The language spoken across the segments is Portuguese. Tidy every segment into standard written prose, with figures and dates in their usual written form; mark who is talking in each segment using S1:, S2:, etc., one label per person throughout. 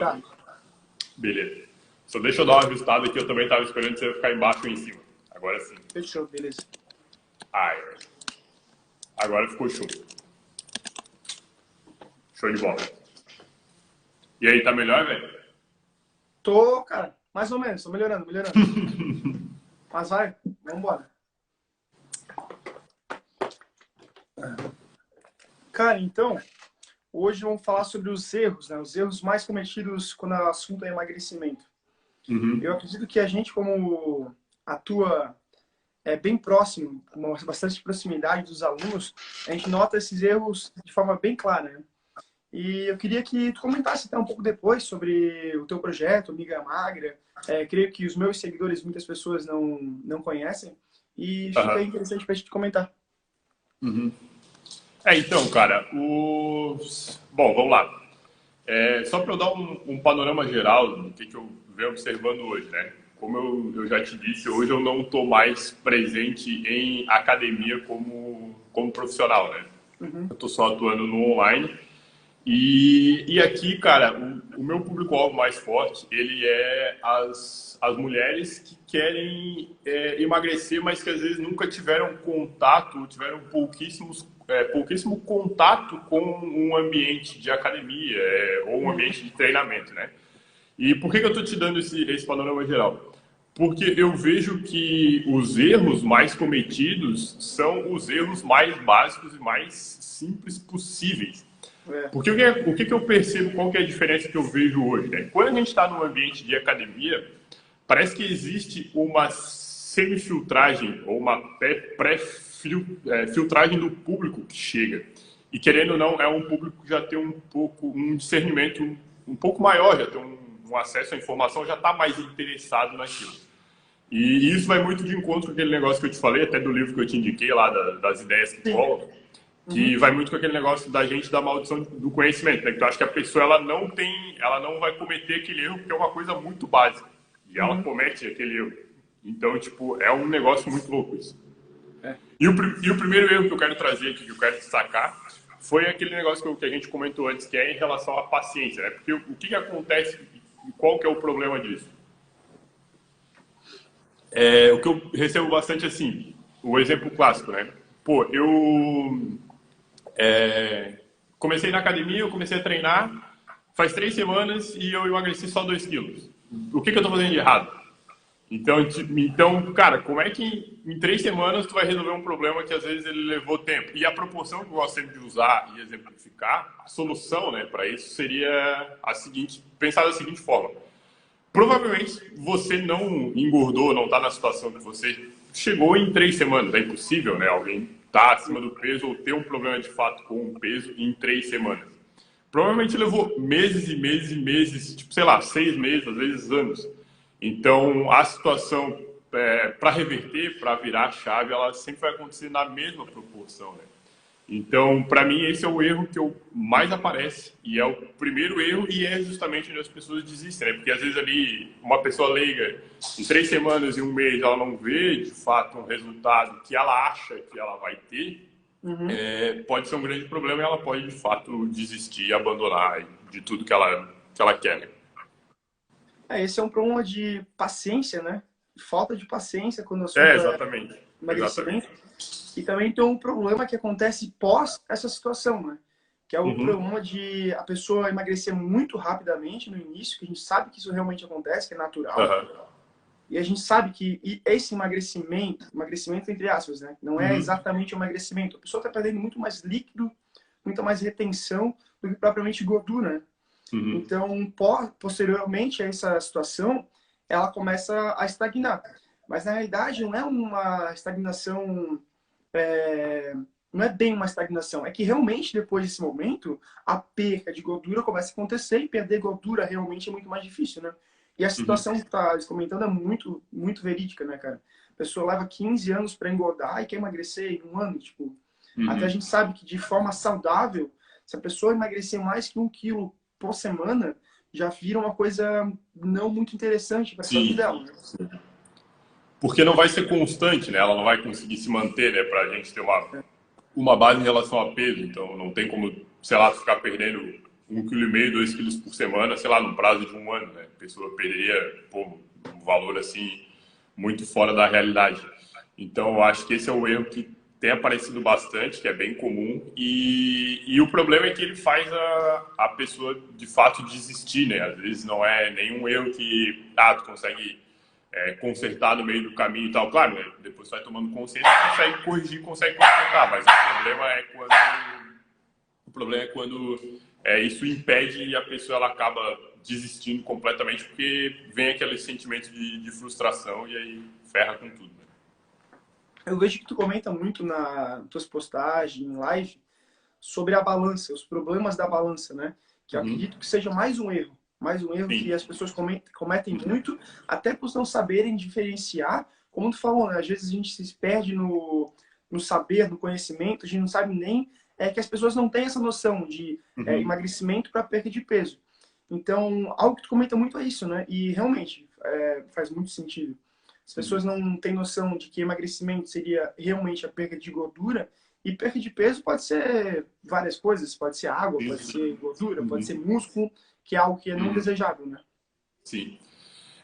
S1: Tá,
S2: Beleza. Só deixa eu dar uma ajustada aqui, eu também estava esperando você ficar embaixo ou em cima. Agora sim.
S1: fechou, beleza.
S2: Ai, agora ficou show. Show de bola. E aí, tá melhor, velho?
S1: Tô, cara, mais ou menos, tô melhorando, melhorando. Mas vai, vambora. Cara, então, hoje vamos falar sobre os erros, né? Os erros mais cometidos quando o assunto é emagrecimento. Eu acredito que a gente, como atua bem próximo, com bastante proximidade dos alunos, a gente nota esses erros de forma bem clara, né? E eu queria que tu comentasse até um pouco depois sobre o teu projeto, Miga Magra. Creio que os meus seguidores, muitas pessoas não conhecem, e fica
S2: Aham.
S1: interessante para a gente comentar.
S2: Então, cara, Bom, vamos lá. Só para eu dar um panorama geral do que eu venho observando hoje, né? Como eu já te disse, hoje eu não estou mais presente em academia como profissional, né? Eu estou só atuando no online. E aqui, cara, o meu público-alvo mais forte, ele é as mulheres que querem emagrecer, mas que às vezes nunca tiveram contato, tiveram pouquíssimo contato com um ambiente de academia ou um ambiente de treinamento, né? E por que eu estou te dando esse panorama geral? Porque eu vejo que os erros mais cometidos são os erros mais básicos e mais simples possíveis. Porque o que eu percebo, qual que é a diferença que eu vejo hoje, né? Quando a gente está num ambiente de academia, parece que existe uma semifiltragem ou uma pré-filtragem do público que chega. E querendo ou não, é um público que já tem um discernimento um pouco maior, já tem um acesso à informação, já está mais interessado naquilo. E isso vai muito de encontro com aquele negócio que eu te falei, até do livro que eu te indiquei lá, das ideias que colam, que vai muito com aquele negócio da gente da maldição do conhecimento, né? Que eu acho que a pessoa ela não vai cometer aquele erro porque é uma coisa muito básica e ela comete aquele erro. Então, tipo, é um negócio muito louco isso. E o primeiro erro que eu quero trazer aqui, que eu quero destacar, foi aquele negócio que a gente comentou antes, que é em relação à paciência, né? Porque o que acontece e qual que é o problema disso? O que eu recebo bastante assim, o exemplo clássico, né? Pô, comecei na academia, eu comecei a treinar faz 3 semanas e eu emagreci só 2 quilos. O que eu tô fazendo de errado? Então, cara, como é que em 3 semanas tu vai resolver um problema que às vezes ele levou tempo? E a proporção que eu gosto sempre de usar e exemplificar, a solução, né, para isso seria pensar da seguinte forma. Provavelmente você não engordou, não está na situação que você chegou em 3 semanas. É impossível, né? Alguém estar acima do peso ou ter um problema de fato com o peso em 3 semanas. Provavelmente levou meses e meses e meses, tipo, sei lá, 6 meses, às vezes anos. Então, a situação para reverter, para virar a chave, ela sempre vai acontecer na mesma proporção, né? Então, para mim, esse é o erro que mais aparece e é o primeiro erro e é justamente onde as pessoas desistem, né? Porque às vezes ali uma pessoa leiga em 3 semanas e um mês ela não vê de fato um resultado que ela acha que ela vai ter, pode ser um grande problema e ela pode de fato desistir e abandonar de tudo que ela quer, né?
S1: Esse é um problema de paciência, né? Falta de paciência quando o assunto é
S2: Exatamente.
S1: emagrecimento.
S2: Exatamente.
S1: E também tem um problema que acontece pós essa situação, né? Que é o problema de a pessoa emagrecer muito rapidamente no início, que a gente sabe que isso realmente acontece, que é natural. E a gente sabe que esse emagrecimento entre aspas, né? Não é exatamente um emagrecimento. A pessoa está perdendo muito mais líquido, muita mais retenção do que propriamente gordura, né? Então, posteriormente a essa situação, ela começa a estagnar. Mas, na realidade, não é uma estagnação... não é bem uma estagnação. É que, realmente, depois desse momento, a perca de gordura começa a acontecer e perder gordura realmente é muito mais difícil, né? E a situação que tá comentando é muito, muito verídica, né, cara? A pessoa leva 15 anos para engordar e quer emagrecer em um ano, tipo... Até a gente sabe que, de forma saudável, se a pessoa emagrecer mais que 1 quilo por semana, já vira uma coisa não muito interessante para a saúde dela. Né?
S2: Porque não vai ser constante, né? Ela não vai conseguir se manter, né? Pra gente ter uma base em relação a peso. Então, não tem como, sei lá, ficar perdendo 1,5 kg, 2 quilos por semana, sei lá, no prazo de um ano, né? A pessoa perderia, pô, um valor assim muito fora da realidade. Então, eu acho que esse é o erro que tem aparecido bastante, que é bem comum, e o problema é que ele faz a pessoa, de fato, desistir, né? Às vezes não é nenhum erro que tu consegue consertar no meio do caminho e tal. Claro, né? Depois você vai tomando consciência, consegue corrigir, consegue consertar, mas o problema é quando isso impede e a pessoa ela acaba desistindo completamente, porque vem aquele sentimento de frustração e aí ferra com tudo.
S1: Eu vejo que tu comenta muito nas tuas postagens, em live, sobre a balança, os problemas da balança, né? Que eu acredito que seja mais um erro
S2: Sim.
S1: que as pessoas cometem muito, até por não saberem diferenciar. Como tu falou, né? Às vezes a gente se perde no saber, no conhecimento, a gente não sabe nem que as pessoas não têm essa noção de emagrecimento para perda de peso. Então, algo que tu comenta muito é isso, né? E realmente faz muito sentido. As pessoas não têm noção de que emagrecimento seria realmente a perda de gordura, e perda de peso pode ser várias coisas, pode ser água, pode ser gordura, pode ser músculo, que é algo que é não desejável, né?
S2: Sim.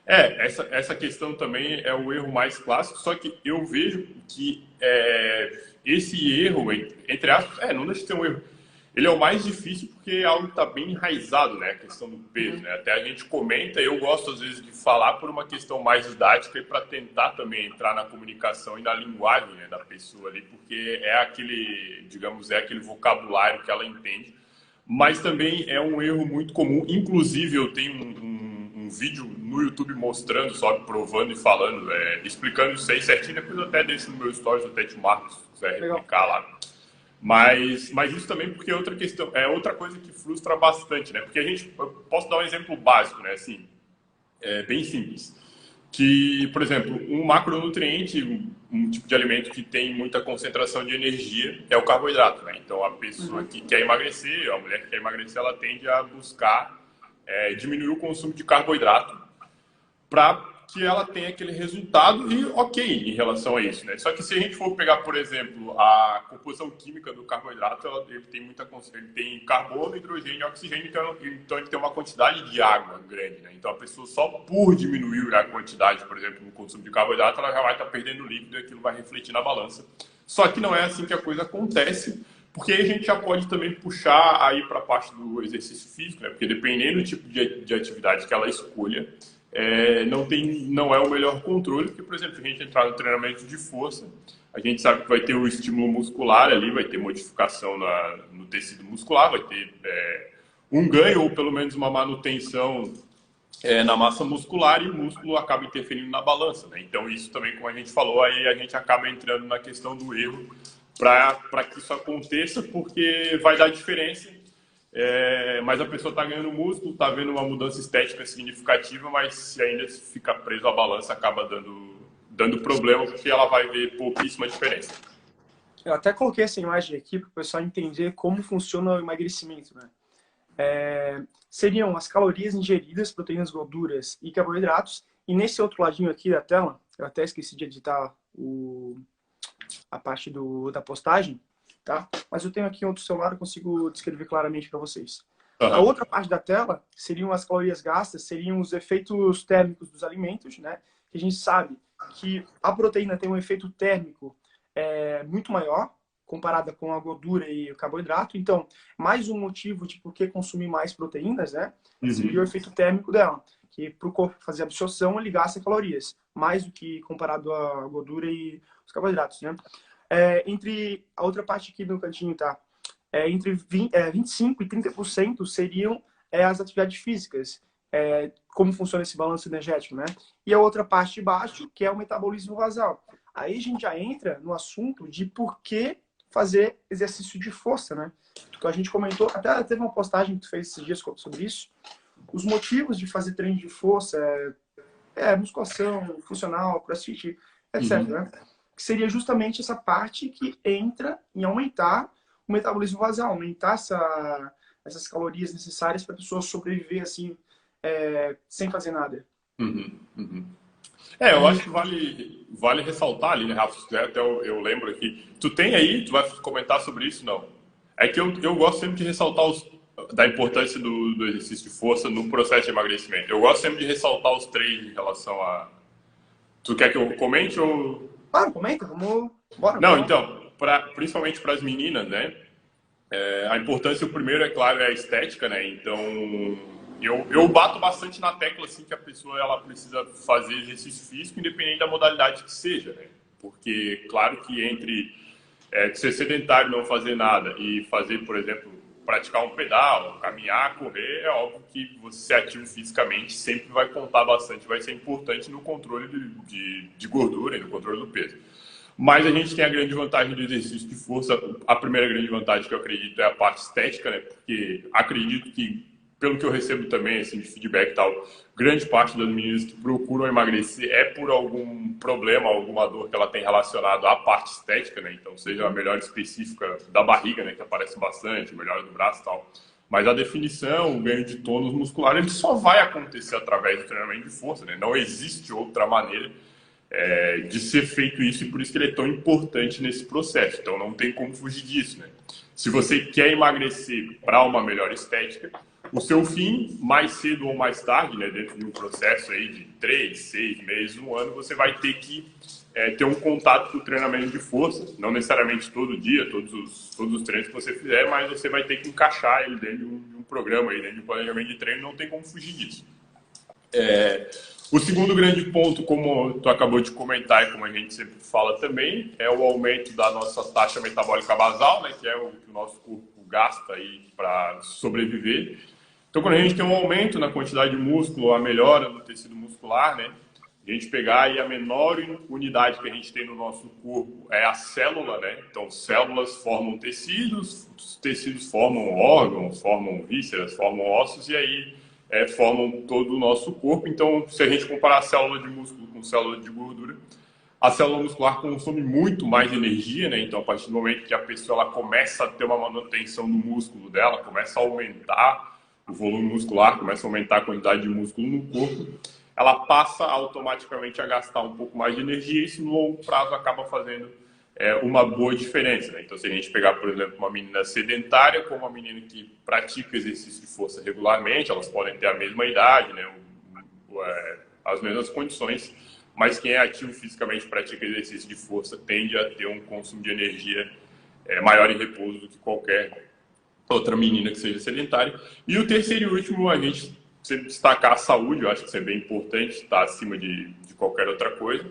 S2: Essa questão também é o erro mais clássico, só que eu vejo que esse erro, entre aspas, não deixa de ser um erro, ele é o mais difícil porque é algo que está bem enraizado, né? A questão do peso, né? Até a gente comenta, eu gosto às vezes de falar por uma questão mais didática e para tentar também entrar na comunicação e na linguagem, né, da pessoa ali, porque é aquele, digamos, aquele vocabulário que ela entende. Mas também é um erro muito comum, inclusive eu tenho um vídeo no YouTube mostrando, só provando e falando, explicando isso aí certinho, depois eu até deixo no meu stories, até te marco, se quiser replicar lá. Mas isso também porque é outra questão, é outra coisa que frustra bastante, né? Porque eu posso dar um exemplo básico, né? Assim, bem simples. Que, por exemplo, um macronutriente, um tipo de alimento que tem muita concentração de energia é o carboidrato, né? Então, a pessoa que quer emagrecer, a mulher que quer emagrecer, ela tende a buscar diminuir o consumo de carboidrato para que ela tenha aquele resultado e ok em relação a isso, né? Só que se a gente for pegar, por exemplo, a composição química do carboidrato, ele tem carbono, hidrogênio e oxigênio, então ele tem uma quantidade de água grande, né? Então a pessoa só por diminuir a quantidade, por exemplo, no consumo de carboidrato, ela já vai estar perdendo líquido e aquilo vai refletir na balança. Só que não é assim que a coisa acontece, porque aí a gente já pode também puxar aí para a parte do exercício físico, né? Porque dependendo do tipo de atividade que ela escolha, não é o melhor controle, porque, por exemplo, se a gente entrar no treinamento de força, a gente sabe que vai ter o estímulo muscular ali, vai ter modificação no tecido muscular, vai ter um ganho ou pelo menos uma manutenção na massa muscular, e o músculo acaba interferindo na balança, né? Então isso também, como a gente falou, aí a gente acaba entrando na questão do erro para que isso aconteça, porque vai dar diferença. Mas a pessoa está ganhando músculo, está vendo uma mudança estética significativa, mas se ainda fica preso à balança, acaba dando problema, porque ela vai ver pouquíssima diferença.
S1: Eu até coloquei essa imagem aqui para o pessoal entender como funciona o emagrecimento, né? Seriam as calorias ingeridas, proteínas, gorduras e carboidratos, e nesse outro ladinho aqui da tela, eu até esqueci de editar a parte da postagem, tá? Mas eu tenho aqui em outro celular, eu consigo descrever claramente para vocês. A outra parte da tela seriam as calorias gastas, seriam os efeitos térmicos dos alimentos, né? Que a gente sabe que a proteína tem um efeito térmico muito maior comparada com a gordura e o carboidrato. Então, mais um motivo de por que consumir mais proteínas, né? Seria o efeito térmico dela, que para o corpo fazer absorção ele gasta calorias, mais do que comparado à gordura e os carboidratos, né? Entre a outra parte aqui no cantinho, tá? Entre 25% e 30% seriam as atividades físicas, como funciona esse balanço energético, né? E a outra parte de baixo, que é o metabolismo basal. Aí a gente já entra no assunto de por que fazer exercício de força, né? Que a gente comentou, até teve uma postagem que tu fez esses dias sobre isso. Os motivos de fazer treino de força musculação, funcional, crossfit, etc, né? Que seria justamente essa parte que entra em aumentar o metabolismo basal, aumentar essas calorias necessárias para a pessoa sobreviver assim, sem fazer nada.
S2: Eu acho que vale ressaltar ali, né, Rafa? Até eu lembro aqui. Tu tem aí, tu vai comentar sobre isso? Não. É que eu gosto sempre de ressaltar da importância do exercício de força no processo de emagrecimento. Eu gosto sempre de ressaltar os três em relação a... Tu quer que eu comente ou...
S1: Claro, comenta, vamos... Bora,
S2: Não,
S1: bora.
S2: então, principalmente para as meninas, né? A importância, o primeiro, é claro, é a estética, né? Então, eu bato bastante na tecla, assim, que a pessoa, ela precisa fazer exercício físico, independente da modalidade que seja, né? Porque, claro que entre ser sedentário, não fazer nada, e fazer, por exemplo, praticar um pedal, caminhar, correr, é óbvio que você ser ativo fisicamente sempre vai contar bastante, vai ser importante no controle de gordura e no controle do peso. Mas a gente tem a grande vantagem do exercício de força. A primeira grande vantagem que eu acredito é a parte estética, né? Porque acredito que, pelo que eu recebo também, assim, de feedback e tal, grande parte das meninas que procuram emagrecer é por algum problema, alguma dor que ela tem relacionado à parte estética, né? Então, seja a melhora específica da barriga, né? Que aparece bastante, melhora do braço e tal. Mas a definição, o ganho de tônus muscular, ele só vai acontecer através do treinamento de força, né? Não existe outra maneira de ser feito isso, e por isso que ele é tão importante nesse processo. Então não tem como fugir disso, né? Se você quer emagrecer para uma melhor estética, o seu fim, mais cedo ou mais tarde, né, dentro de um processo aí de 3, 6 meses, 1 ano, você vai ter que ter um contato com o treinamento de força, não necessariamente todo dia, todos os treinos que você fizer, mas você vai ter que encaixar ele dentro de um programa, aí, dentro de um planejamento de treino, não tem como fugir disso. O segundo grande ponto, como tu acabou de comentar e como a gente sempre fala também, é o aumento da nossa taxa metabólica basal, né, que é o que o nosso corpo gasta aí para sobreviver. Então, quando a gente tem um aumento na quantidade de músculo, a melhora no tecido muscular, né, a gente pegar aí a menor unidade que a gente tem no nosso corpo é a célula, né? Então, células formam tecidos, os tecidos formam órgãos, formam vísceras, formam ossos e aí formam todo o nosso corpo. Então, se a gente comparar a célula de músculo com célula de gordura, a célula muscular consome muito mais energia, né? Então, a partir do momento que a pessoa ela começa a ter uma manutenção do músculo dela, começa a aumentar o volume muscular, começa a aumentar a quantidade de músculo no corpo, ela passa automaticamente a gastar um pouco mais de energia e isso, no longo prazo, acaba fazendo uma boa diferença, né? Então, se a gente pegar, por exemplo, uma menina sedentária com uma menina que pratica exercício de força regularmente, elas podem ter a mesma idade, né? As mesmas condições, mas quem é ativo fisicamente e pratica exercício de força tende a ter um consumo de energia maior em repouso do que qualquer outra menina que seja sedentária. E o terceiro e último, a gente sempre destacar a saúde, eu acho que isso é bem importante, está acima de qualquer outra coisa.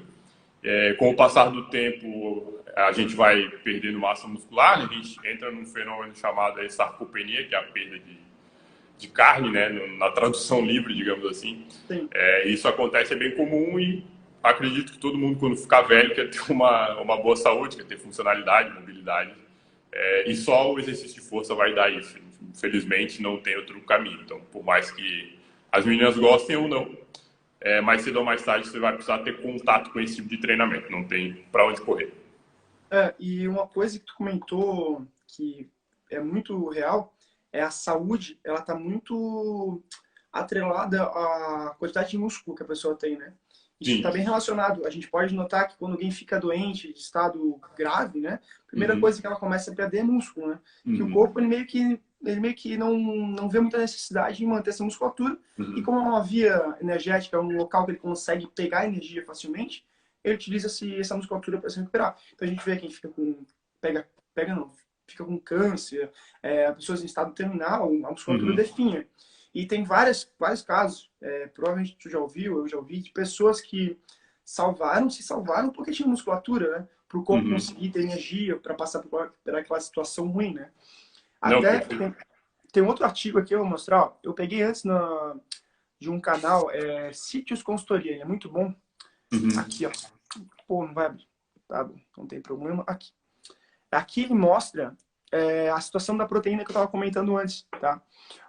S2: Com o passar do tempo, a gente vai perdendo massa muscular, né? A gente entra num fenômeno chamado sarcopenia, que é a perda de carne, né? Na tradução livre, digamos assim. Isso acontece, é bem comum e acredito que todo mundo, quando ficar velho, quer ter uma boa saúde, quer ter funcionalidade, mobilidade. E só o exercício de força vai dar isso. Infelizmente, não tem outro caminho. Então, por mais que as meninas gostem ou não, mais cedo ou mais tarde você vai precisar ter contato com esse tipo de treinamento. Não tem para onde correr.
S1: E uma coisa que tu comentou que é muito real é a saúde. Ela está muito atrelada à quantidade de músculo que a pessoa tem, né? Isso está bem relacionado. A gente pode notar que quando alguém fica doente, de estado grave, né? A primeira coisa que ela começa a perder é músculo, né? Que o corpo, ele meio que não vê muita necessidade em manter essa musculatura. E como é uma via energética, é um local que ele consegue pegar energia facilmente, ele utiliza essa musculatura para se recuperar. Então a gente vê quem fica com... fica com câncer, pessoas em estado terminal, a musculatura definha. E tem vários casos, provavelmente tu já ouviu, eu já ouvi, de pessoas que se salvaram porque tinham musculatura, né? Para o corpo conseguir ter energia para passar por aquela situação ruim, né? Até tem outro artigo aqui, eu vou mostrar, ó, eu peguei antes de um canal, Sítios Consultoria, ele é muito bom. Aqui, ó. Pô, não vai abrir. Tá bom, não tem problema. Aqui ele mostra a situação da proteína que eu estava comentando antes, tá?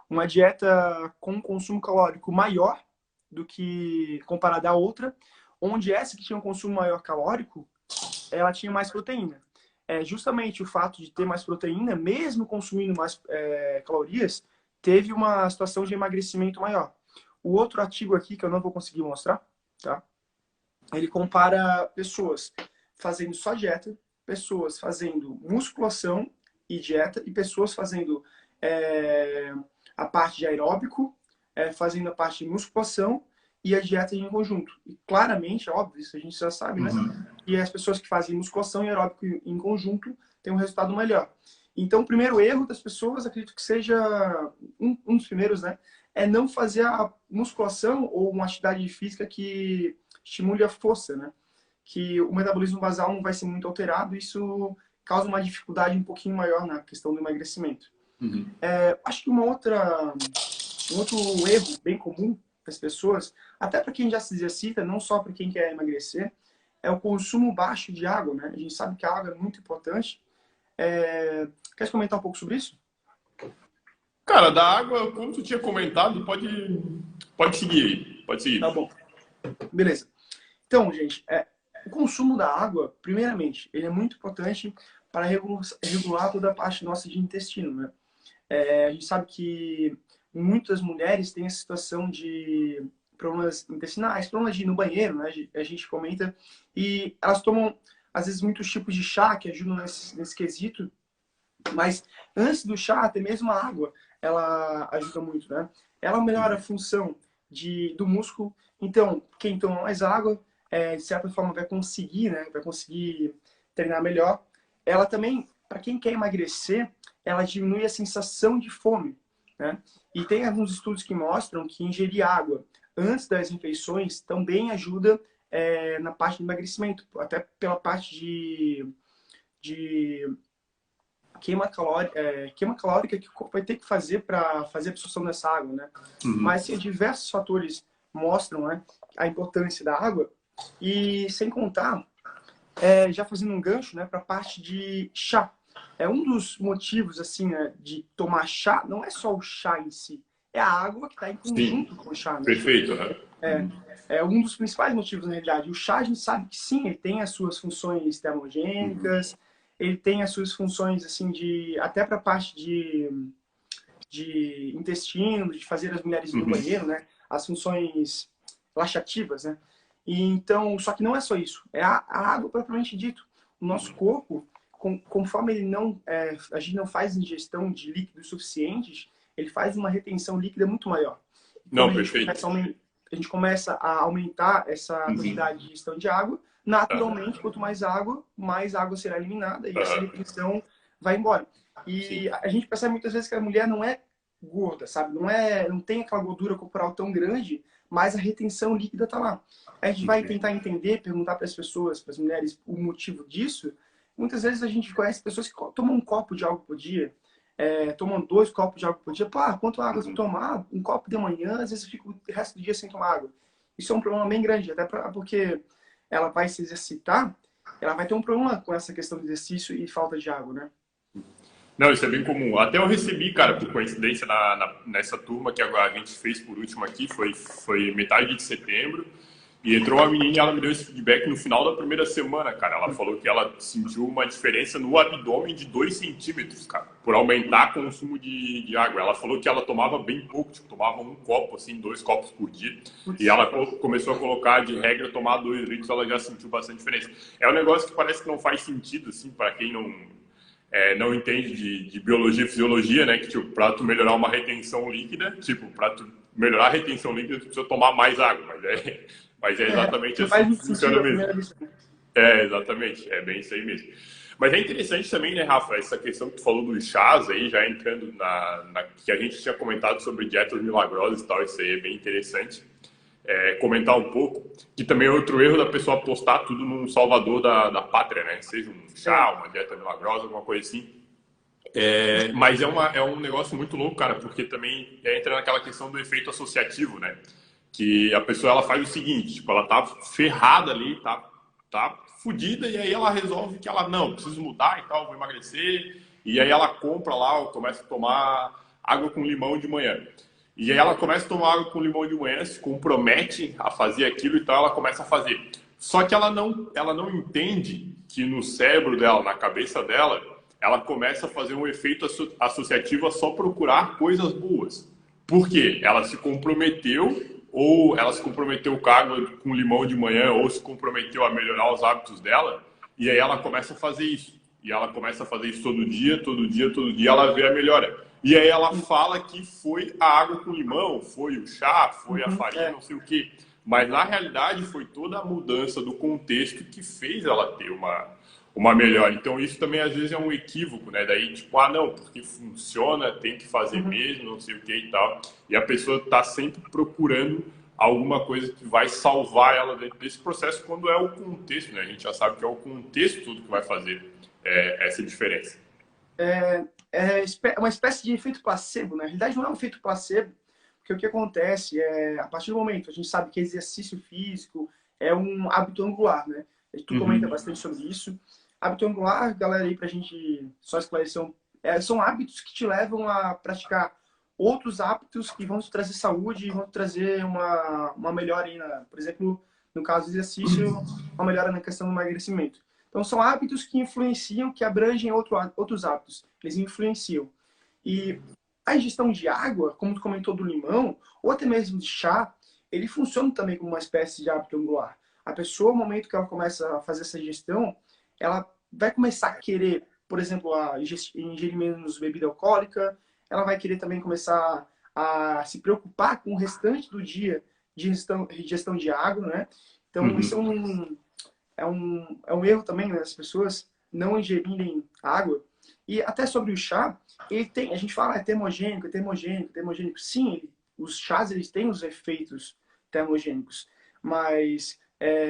S1: Uma dieta com consumo calórico maior do que comparada à outra, onde essa que tinha um consumo maior calórico, ela tinha mais proteína. Justamente o fato de ter mais proteína, mesmo consumindo mais calorias, teve uma situação de emagrecimento maior. O outro artigo aqui, que eu não vou conseguir mostrar, tá? Ele compara pessoas fazendo só dieta, pessoas fazendo musculação e dieta, e pessoas fazendo a parte de aeróbico, fazendo a parte de musculação e a dieta em conjunto. E claramente, óbvio, isso a gente já sabe, né? E as pessoas que fazem musculação e aeróbico em conjunto têm um resultado melhor. Então, o primeiro erro das pessoas, acredito que seja um dos primeiros, né? É não fazer a musculação ou uma atividade física que estimule a força, né? Que o metabolismo basal não vai ser muito alterado, isso causa uma dificuldade um pouquinho maior na questão do emagrecimento. Acho que um outro erro bem comum das pessoas, até para quem já se exercita, não só para quem quer emagrecer, é o consumo baixo de água, né? A gente sabe que a água é muito importante. Quer comentar um pouco sobre isso?
S2: Cara, da água, como tu tinha comentado, pode seguir aí. Pode seguir.
S1: Tá bom. Beleza. Então, gente, o consumo da água, primeiramente, ele é muito importante para regular toda a parte nossa de intestino, né? A gente sabe que muitas mulheres têm a situação de problemas intestinais, problemas de ir no banheiro, né? A gente comenta, e elas tomam, às vezes, muitos tipos de chá que ajudam nesse quesito, mas antes do chá, até mesmo a água, ela ajuda muito, né? Ela melhora a função do músculo, então, quem toma mais água, de certa forma, vai conseguir, né? Vai conseguir treinar melhor. Ela também, para quem quer emagrecer, ela diminui a sensação de fome, né? E tem alguns estudos que mostram que ingerir água antes das refeições também ajuda na parte do emagrecimento, até pela parte de queima calórica que o corpo vai ter que fazer para fazer a absorção dessa água, né? Mas sim, diversos fatores mostram, né, a importância da água, e sem contar, já fazendo um gancho, né, para a parte de chá. Um dos motivos, assim, né, de tomar chá, não é só o chá em si, é a água que está em conjunto com o chá. Né?
S2: Perfeito.
S1: É um dos principais motivos, na realidade. O chá, a gente sabe que sim, ele tem as suas funções termogênicas, ele tem as suas funções, assim, até para a parte de intestino, de fazer as mulheres no banheiro, né? As funções laxativas, né? E então, só que não é só isso, é a água propriamente dito. O nosso corpo, conforme a gente não faz ingestão de líquidos suficientes, ele faz uma retenção líquida muito maior.
S2: Não, perfeito.
S1: A gente começa a aumentar essa quantidade de ingestão de água, naturalmente, quanto mais água será eliminada e essa retenção vai embora. E a gente percebe muitas vezes que a mulher não é gorda, sabe? Não tem aquela gordura corporal tão grande, mas a retenção líquida está lá. A gente vai tentar entender, perguntar para as pessoas, para as mulheres, o motivo disso. Muitas vezes a gente conhece pessoas que tomam um copo de água por dia, tomam 2 copos de água por dia. Pô, quanto água você tomar? Um copo de manhã, às vezes eu fico o resto do dia sem tomar água. Isso é um problema bem grande, até porque ela vai se exercitar, ela vai ter um problema com essa questão de exercício e falta de água, né?
S2: Não, isso é bem comum. Até eu recebi, cara, por coincidência, nessa turma que a gente fez por último aqui, foi metade de setembro, e entrou uma menina e ela me deu esse feedback no final da primeira semana, cara. Ela falou que ela sentiu uma diferença no abdômen de 2 centímetros, cara, por aumentar o consumo de água. Ela falou que ela tomava bem pouco, tipo, tomava 1 copo, assim, 2 copos por dia. E ela começou a colocar de regra tomar 2 litros, ela já sentiu bastante diferença. É um negócio que parece que não faz sentido, assim, para quem não entende de biologia e fisiologia, né? Que, tipo, para tu melhorar uma retenção líquida, tipo, para tu melhorar a retenção líquida, tu precisa tomar mais água, mas é exatamente assim que funciona mesmo. Exatamente, é bem isso aí mesmo. Mas é interessante também, né, Rafa, essa questão que tu falou dos chás aí, já entrando que a gente tinha comentado sobre dietas milagrosas e tal, isso aí é bem interessante. Comentar um pouco, que também é outro erro da pessoa postar tudo num salvador da pátria, né? Seja um chá, uma dieta milagrosa, alguma coisa assim. Mas é um negócio muito louco, cara, porque também entra naquela questão do efeito associativo, né? Que a pessoa ela faz o seguinte, tipo, ela tá ferrada ali, tá fodida, e aí ela resolve que ela, não, preciso mudar e tal, vou emagrecer, e aí ela compra lá, começa a tomar água com limão de manhã. E aí ela começa a tomar água com limão de manhã, se compromete a fazer aquilo, então ela começa a fazer. Só que ela não entende que no cérebro dela, na cabeça dela, ela começa a fazer um efeito associativo a só procurar coisas boas. Por quê? Ela se comprometeu, ou ela se comprometeu com água com limão de manhã, ou se comprometeu a melhorar os hábitos dela, e aí ela começa a fazer isso. E ela começa a fazer isso todo dia, ela vê a melhora. E aí ela fala que foi a água com limão, foi o chá, foi a farinha, não sei o quê. Mas na realidade foi toda a mudança do contexto que fez ela ter uma melhora. Então isso também às vezes é um equívoco, né? Daí tipo, não, porque funciona, tem que fazer mesmo, não sei o que e tal. E a pessoa está sempre procurando alguma coisa que vai salvar ela dentro desse processo quando é o contexto, né? A gente já sabe que é o contexto tudo que vai fazer essa diferença.
S1: É uma espécie de efeito placebo, né? Na realidade não é um efeito placebo, porque o que acontece é, a partir do momento, a gente sabe que exercício físico é um hábito angular, né? Tu comenta bastante sobre isso. Hábito angular, galera, aí pra gente só esclarecer, são hábitos que te levam a praticar outros hábitos que vão te trazer saúde e vão te trazer uma melhora aí, por exemplo, no caso do exercício, uma melhora na questão do emagrecimento. Então, são hábitos que influenciam, que abrangem outros hábitos. Eles influenciam. E a ingestão de água, como tu comentou do limão, ou até mesmo de chá, ele funciona também como uma espécie de hábito angular. A pessoa, no momento que ela começa a fazer essa ingestão, ela vai começar a querer, por exemplo, a ingerir menos bebida alcoólica, ela vai querer também começar a se preocupar com o restante do dia de ingestão de água, né? Então, isso é um erro também, né, das pessoas não ingerirem água. E até sobre o chá, a gente fala é termogênico, é termogênico, termogênico. Sim, os chás eles têm os efeitos termogênicos, mas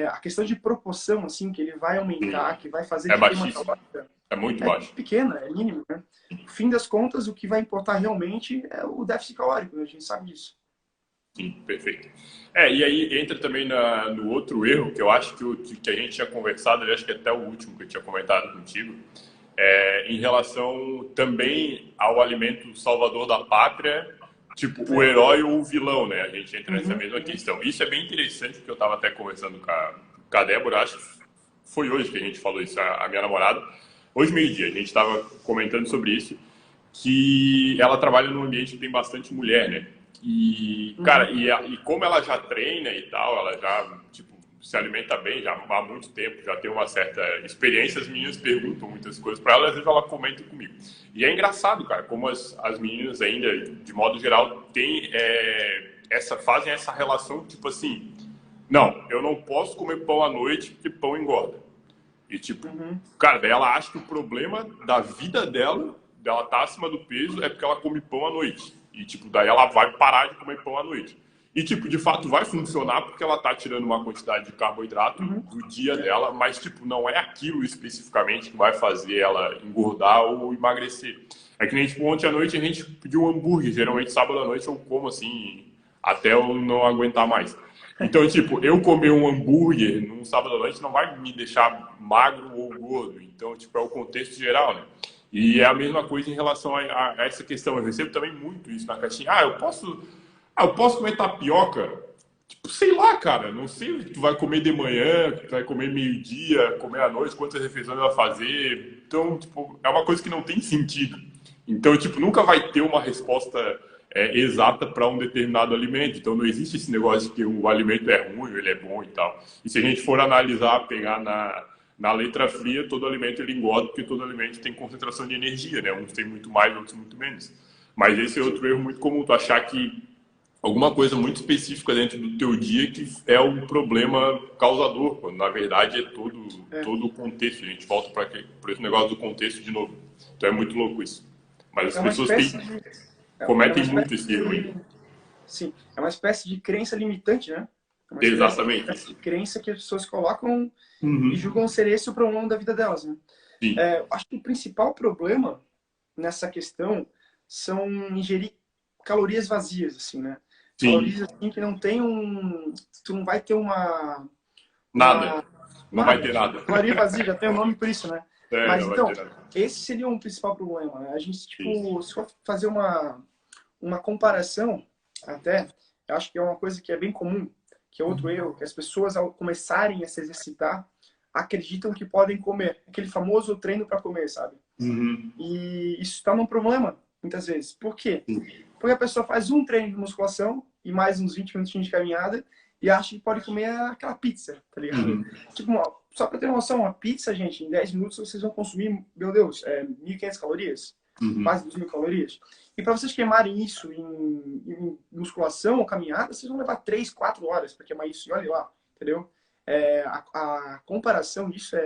S1: a questão de proporção, assim, que ele vai aumentar, que vai fazer que tenha uma calórica,
S2: é muito baixo.
S1: Pequena, é mínimo, né? No fim das contas, o que vai importar realmente é o déficit calórico, né? A gente sabe disso.
S2: Sim, perfeito. E aí entra também no outro erro, que eu acho que a gente tinha conversado, eu acho que até o último que eu tinha comentado contigo, em relação também ao alimento salvador da pátria, tipo o herói ou o vilão, né? A gente entra nessa mesma questão. Isso é bem interessante, porque eu estava até conversando com a Débora, acho que foi hoje que a gente falou isso, a minha namorada. Hoje, meio-dia, a gente estava comentando sobre isso, que ela trabalha num ambiente que tem bastante mulher, né? E, cara, e como ela já treina e tal, ela já, tipo, se alimenta bem já há muito tempo, já tem uma certa experiência, as meninas perguntam muitas coisas para ela, às vezes ela comenta comigo. E é engraçado, cara, como as meninas ainda, de modo geral, fazem essa relação, tipo assim, não, eu não posso comer pão à noite porque pão engorda. E tipo, cara, daí ela acha que o problema da vida dela tá acima do peso é porque ela come pão à noite. E tipo, daí ela vai parar de comer pão à noite. E tipo, de fato vai funcionar porque ela tá tirando uma quantidade de carboidrato do dia dela, mas tipo, não é aquilo especificamente que vai fazer ela engordar ou emagrecer. É que nem tipo, ontem à noite a gente pediu um hambúrguer, geralmente sábado à noite eu como assim, até eu não aguentar mais. Então, tipo, eu comer um hambúrguer num sábado à noite não vai me deixar magro ou gordo. Então, tipo, é o contexto geral, né? E é a mesma coisa em relação a essa questão. Eu recebo também muito isso na caixinha. Eu posso comer tapioca? Tipo, sei lá, cara. Não sei o que tu vai comer de manhã, o que tu vai comer meio-dia, comer à noite, quantas refeições vai fazer. Então, tipo, é uma coisa que não tem sentido. Então, tipo, nunca vai ter uma resposta exata para um determinado alimento. Então, não existe esse negócio de que o alimento é ruim, ele é bom e tal. E se a gente for analisar, pegar na letra fria, todo alimento ele engorda, porque todo alimento tem concentração de energia, né? Uns tem muito mais, outros muito menos. Mas esse é outro erro muito comum, tu achar que alguma coisa muito específica dentro do teu dia que é um problema causador, quando na verdade é todo o contexto. A gente volta para esse negócio do contexto de novo. Então é muito louco isso. Mas as pessoas cometem muito esse erro aí.
S1: Sim, é uma espécie de crença limitante, né?
S2: Exatamente.
S1: Uma espécie de crença que as pessoas colocam e julgam ser esse o problema da vida delas, né? Acho que o principal problema nessa questão são ingerir calorias vazias, assim, né?
S2: Sim.
S1: Calorias assim que não tem tu não vai ter
S2: nada. Não vai ter nada.
S1: Caloria vazia, já tem um nome por isso, né? Mas então,
S2: ter nada.
S1: esse seria um principal problema, né? A gente, tipo, se for fazer uma comparação, até, eu acho que é uma coisa que é bem comum, que é outro erro, que as pessoas, ao começarem a se exercitar, acreditam que podem comer. Aquele famoso treino para comer, sabe? E isso está num problema, muitas vezes. Por quê? Porque a pessoa faz um treino de musculação e mais uns 20 minutinhos de caminhada e acha que pode comer aquela pizza, tá ligado? Tipo, só para ter uma noção, uma pizza, gente, em 10 minutos vocês vão consumir, meu Deus, 1.500 calorias, quase 2.000 calorias. E para vocês queimarem isso em musculação ou caminhada, vocês vão levar 3, 4 horas para queimar isso. E olha lá, entendeu? A comparação disso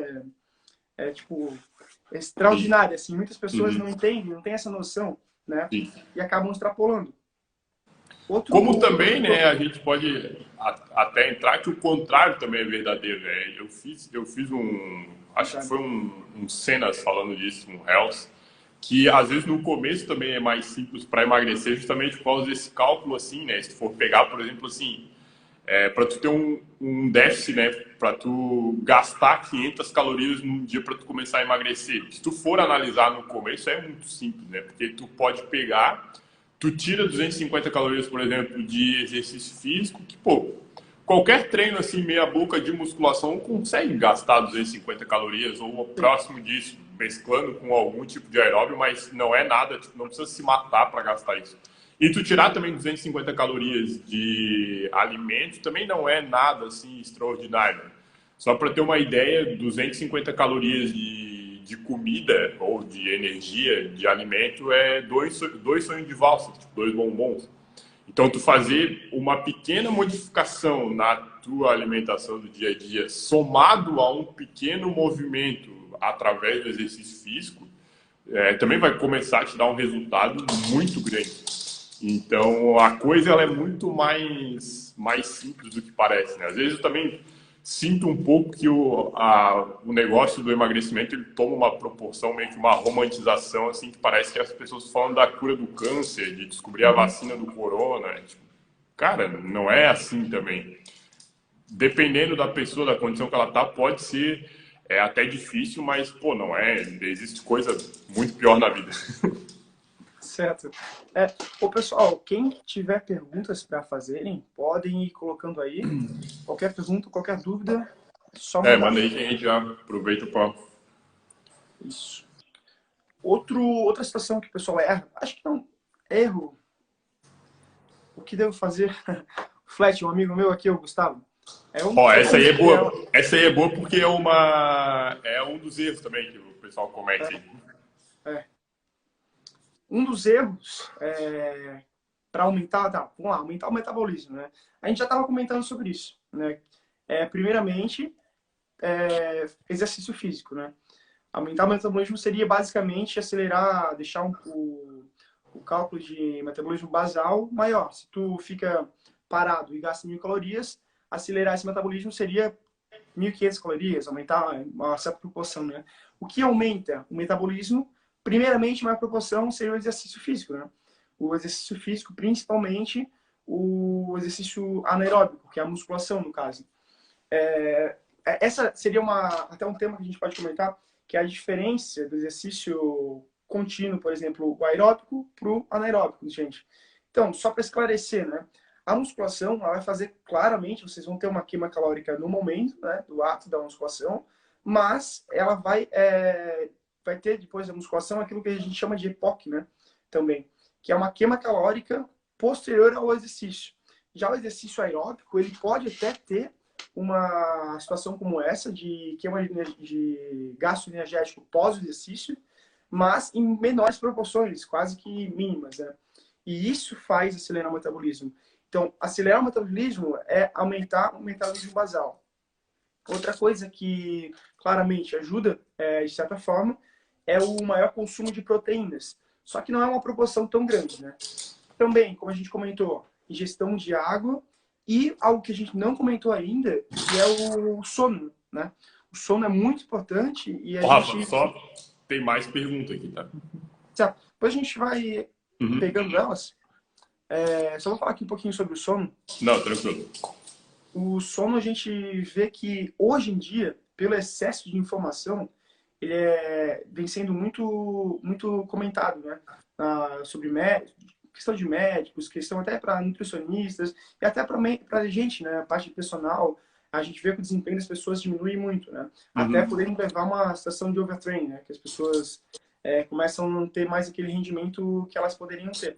S1: tipo, extraordinária. Assim, muitas pessoas não entendem, não têm essa noção, né?
S2: Sim.
S1: E acabam extrapolando.
S2: Como também, né, a gente pode até entrar que o contrário também é verdadeiro, né? Eu fiz acho que foi um Cenas falando disso, um Health, que às vezes no começo também é mais simples para emagrecer, justamente por causa desse cálculo, assim, né? Se tu for pegar, por exemplo, assim, para tu ter um déficit, né? Para tu gastar 500 calorias num dia para tu começar a emagrecer. Se tu for analisar no começo, é muito simples, né? Porque tu pode pegar, tu tira 250 calorias, por exemplo, de exercício físico, que, pô, qualquer treino assim, meia boca de musculação consegue gastar 250 calorias ou próximo disso, mesclando com algum tipo de aeróbio, mas não é nada, tipo, não precisa se matar para gastar isso. E tu tirar também 250 calorias de alimento também não é nada assim extraordinário. Só para ter uma ideia, 250 calorias de comida ou de energia, de alimento, é dois sonhos de valsa, tipo, 2 bombons. Então, tu fazer uma pequena modificação na tua alimentação do dia a dia, somado a um pequeno movimento através do exercício físico, também vai começar a te dar um resultado muito grande. Então, a coisa ela é muito mais simples do que parece, né? Às vezes eu também sinto um pouco que o negócio do emagrecimento ele toma uma proporção, meio que uma romantização, assim, que parece que as pessoas falam da cura do câncer, de descobrir a vacina do corona. Tipo, cara, não é assim também. Dependendo da pessoa, da condição que ela tá, pode ser até difícil, mas, pô, não é. Existe coisa muito pior na vida.
S1: Certo. Ô, pessoal, quem tiver perguntas para fazerem, podem ir colocando aí. Qualquer pergunta, qualquer dúvida, só mandar.
S2: Manda aí que a gente já aproveita para...
S1: Isso. Outra situação que o pessoal erra, acho que não, erro. O que devo fazer? Flat, um amigo meu aqui, o Gustavo.
S2: Essa aí é boa. Essa aí é boa porque é um dos erros também que o pessoal comete.
S1: Um dos erros para aumentar, vamos lá, aumentar o metabolismo, né? A gente já estava comentando sobre isso, né? Primeiramente, exercício físico, né? Aumentar o metabolismo seria basicamente acelerar, deixar o cálculo de metabolismo basal maior. Se tu fica parado e gasta 1.000 calorias, acelerar esse metabolismo seria 1.500 calorias, aumentar uma certa proporção, né? O que aumenta o metabolismo, primeiramente, uma proporção seria o exercício físico, né? O exercício físico, principalmente o exercício anaeróbico, que é a musculação, no caso. Essa seria até um tema que a gente pode comentar, que é a diferença do exercício contínuo, por exemplo, o aeróbico para o anaeróbico, gente. Então, só para esclarecer, né? A musculação, ela vai fazer claramente, vocês vão ter uma queima calórica no momento, né, do ato da musculação, mas ela vai ter depois da musculação aquilo que a gente chama de EPOC, né, também, que é uma queima calórica posterior ao exercício. Já o exercício aeróbico, ele pode até ter uma situação como essa de queima de gasto energético pós-exercício, mas em menores proporções, quase que mínimas, né? E isso faz acelerar o metabolismo. Então, acelerar o metabolismo é aumentar o metabolismo basal. Outra coisa que claramente ajuda, de certa forma, é o maior consumo de proteínas. Só que não é uma proporção tão grande, né? Também, como a gente comentou, ingestão de água e algo que a gente não comentou ainda, que é o sono, né? O sono é muito importante e
S2: Rafa, só tem mais pergunta aqui, tá?
S1: Certo. Depois a gente vai pegando elas. Só vou falar aqui um pouquinho sobre o sono.
S2: Não, tranquilo.
S1: O sono, a gente vê que hoje em dia, pelo excesso de informação, ele vem sendo muito, muito comentado, né? Sobre questão de médicos, questão até para nutricionistas e até para a gente, né? A parte personal, a gente vê que o desempenho das pessoas diminui muito, né? Até poderem levar uma situação de overtraining, né? Que as pessoas começam a não ter mais aquele rendimento que elas poderiam ter.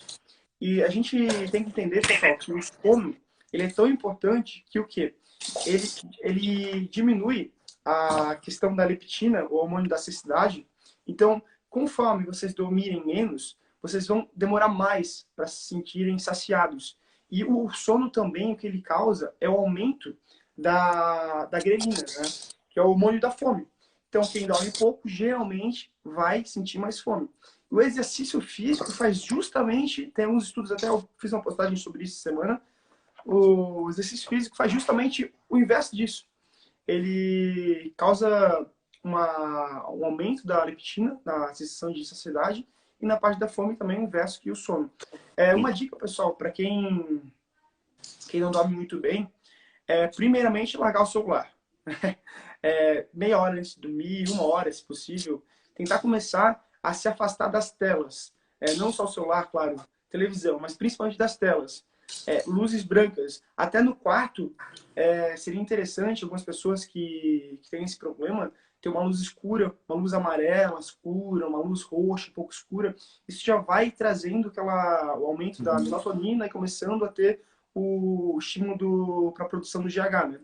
S1: E a gente tem que entender, pessoal, que o sono, ele é tão importante que o quê? Ele diminui a questão da leptina, o hormônio da saciedade. Então, conforme vocês dormirem menos, vocês vão demorar mais para se sentirem saciados. E o sono também, o que ele causa é o aumento da grelina, né? Que é o hormônio da fome. Então, quem dorme pouco, geralmente vai sentir mais fome. O exercício físico faz justamente, tem uns estudos, até eu fiz uma postagem sobre isso essa semana, o exercício físico faz justamente o inverso disso. Ele causa um aumento da leptina, na sensação de saciedade, e na parte da fome também o inverso que o sono. Uma dica, pessoal, para quem não dorme muito bem, primeiramente largar o celular. Meia hora antes de dormir, 1 hora, se possível, tentar começar a se afastar das telas. Não só o celular, claro, televisão, mas principalmente das telas. Luzes brancas. Até no quarto, seria interessante, algumas pessoas que têm esse problema, ter uma luz escura, uma luz amarela escura, uma luz roxa um pouco escura. Isso já vai trazendo o aumento da melatonina e começando a ter o estímulo para a produção do GH, né?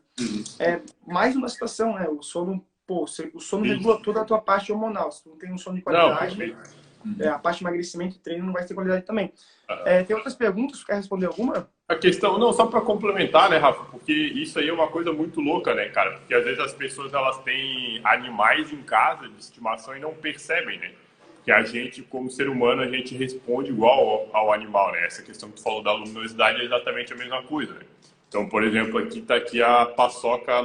S1: Mais uma situação, né? O sono, o sono regula toda a tua parte hormonal. Se tu não tem um sono de qualidade, a parte de emagrecimento e treino não vai ter qualidade também. Tem outras perguntas? Quer responder alguma?
S2: A questão, não, só para complementar, né, Rafa? Porque isso aí é uma coisa muito louca, né, cara? Porque às vezes as pessoas elas têm animais em casa de estimação e não percebem, né? Que a gente, como ser humano, a gente responde igual ao animal, né? Essa questão que tu falou da luminosidade é exatamente a mesma coisa, né? Então, por exemplo, aqui tá aqui a Paçoca, a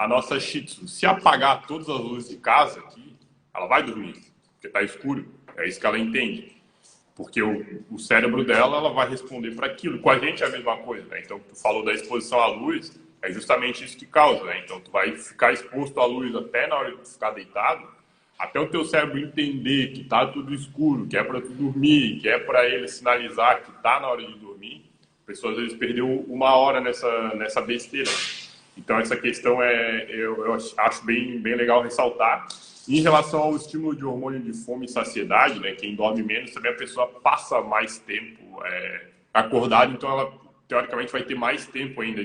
S2: nossa Shih Tzu. Se apagar todas as luzes de casa aqui, ela vai dormir, porque tá escuro. É isso que ela entende. Porque o cérebro dela, ela vai responder para aquilo. Com a gente é a mesma coisa, né? Então, tu falou da exposição à luz, é justamente isso que causa, né? Então, tu vai ficar exposto à luz até na hora de tu ficar deitado, até o teu cérebro entender que tá tudo escuro, que é para tu dormir, que é para ele sinalizar que tá na hora de dormir. A pessoa às vezes perdeu 1 hora nessa besteira. Então essa questão eu acho bem legal ressaltar. Em relação ao estímulo de hormônio de fome e saciedade, né, quem dorme menos também a pessoa passa mais tempo acordada, então ela teoricamente vai ter mais tempo ainda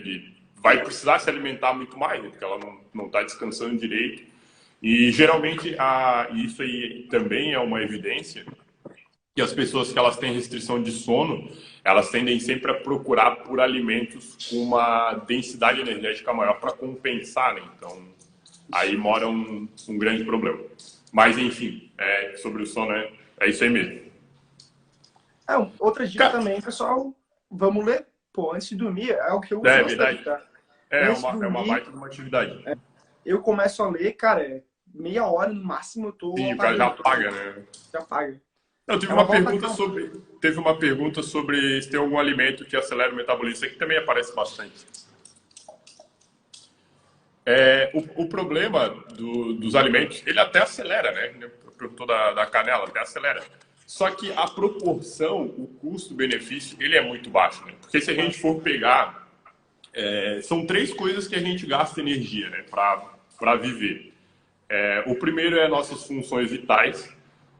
S2: vai precisar se alimentar muito mais, né, porque ela não está descansando direito. E geralmente isso aí também é uma evidência que as pessoas que elas têm restrição de sono, elas tendem sempre a procurar por alimentos com uma densidade energética maior para compensar, né? Então, aí mora um grande problema. Mas, enfim, sobre o sono, é isso aí mesmo.
S1: Outra dica também, pessoal, vamos ler? Antes de dormir, é o que eu uso bastante,
S2: verdade.
S1: tá?
S2: É uma baita de uma atividade.
S1: Eu começo a ler, cara, meia hora no máximo eu tô
S2: Sim,
S1: apagando.
S2: já apaga, né?
S1: Já apaga.
S2: Não, teve uma pergunta sobre se tem algum alimento que acelera o metabolismo. Isso aqui também aparece bastante. O problema dos alimentos, ele até acelera, né? Perguntou da canela, até acelera. Só que a proporção, o custo-benefício, ele é muito baixo, né? Porque se a gente for pegar, são 3 coisas que a gente gasta energia, né? Para viver. O primeiro é nossas funções vitais.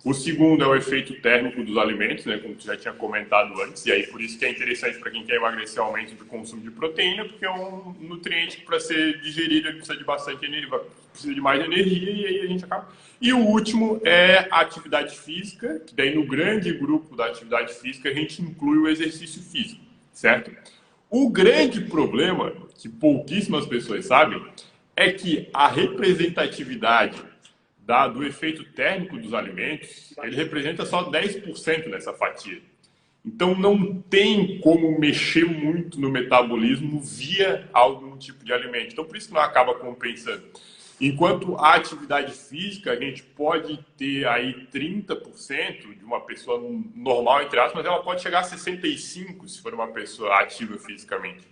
S2: O segundo é o efeito térmico dos alimentos, né, como tu já tinha comentado antes, e aí por isso que é interessante para quem quer emagrecer o aumento do consumo de proteína, porque é um nutriente que para ser digerido ele precisa de bastante energia, precisa de mais energia, e aí a gente acaba. E o último é a atividade física, que daí no grande grupo da atividade física a gente inclui o exercício físico, certo? O grande problema, que pouquíssimas pessoas sabem, é que a representatividade do efeito térmico dos alimentos, ele representa só 10% nessa fatia. Então não tem como mexer muito no metabolismo via algum tipo de alimento. Então por isso que não acaba compensando. Enquanto a atividade física, a gente pode ter aí 30% de uma pessoa normal, entre aspas, mas ela pode chegar a 65% se for uma pessoa ativa fisicamente.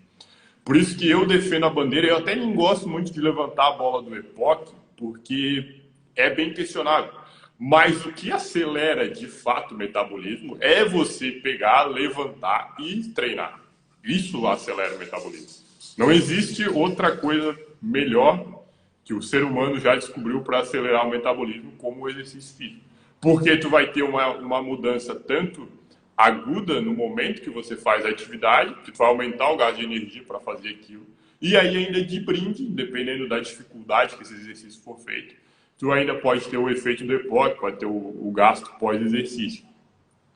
S2: Por isso que eu defendo a bandeira, eu até nem gosto muito de levantar a bola do EPOC, porque é bem questionável. Mas o que acelera de fato o metabolismo é você pegar, levantar e treinar. Isso acelera o metabolismo. Não existe outra coisa melhor que o ser humano já descobriu para acelerar o metabolismo como o exercício físico. Porque tu vai ter uma mudança tanto aguda no momento que você faz a atividade, que tu vai aumentar o gasto de energia para fazer aquilo, e aí ainda de brinde, dependendo da dificuldade que esse exercício for feito, tu ainda pode ter o efeito do EPOC, pode ter o gasto pós-exercício.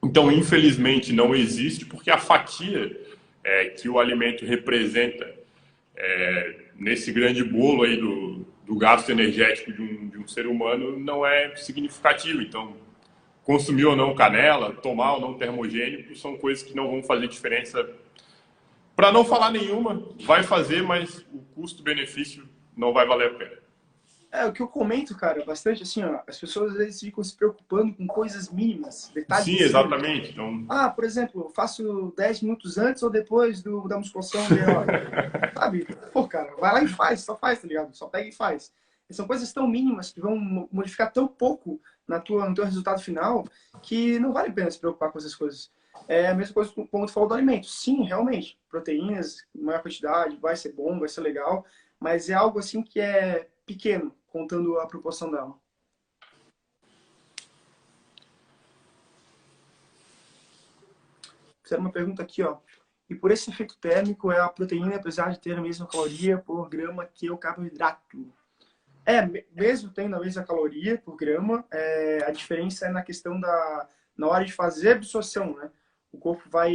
S2: Então, infelizmente, não existe, porque a fatia que o alimento representa nesse grande bolo aí do gasto energético de um ser humano não é significativo. Então, consumir ou não canela, tomar ou não termogênico, são coisas que não vão fazer diferença. Para não falar nenhuma, vai fazer, mas o custo-benefício não vai valer a pena.
S1: O que eu comento, cara, bastante, assim, ó, as pessoas às vezes ficam se preocupando com coisas mínimas, detalhes.
S2: Sim, exatamente. Então...
S1: por exemplo, faço 10 minutos antes ou depois da musculação, meia hora. Sabe? Pô, cara, vai lá e faz, só faz, tá ligado? Só pega e faz. E são coisas tão mínimas que vão modificar tão pouco no teu resultado final que não vale a pena se preocupar com essas coisas. É a mesma coisa como tu falou do alimento. Sim, realmente, proteínas, maior quantidade, vai ser bom, vai ser legal, mas é algo assim que é pequeno, contando a proporção dela. Fizeram uma pergunta aqui, ó. E por esse efeito térmico, a proteína, apesar de ter a mesma caloria por grama que o carboidrato? Mesmo tendo a mesma caloria por grama, a diferença é na questão na hora de fazer a absorção, né? O corpo vai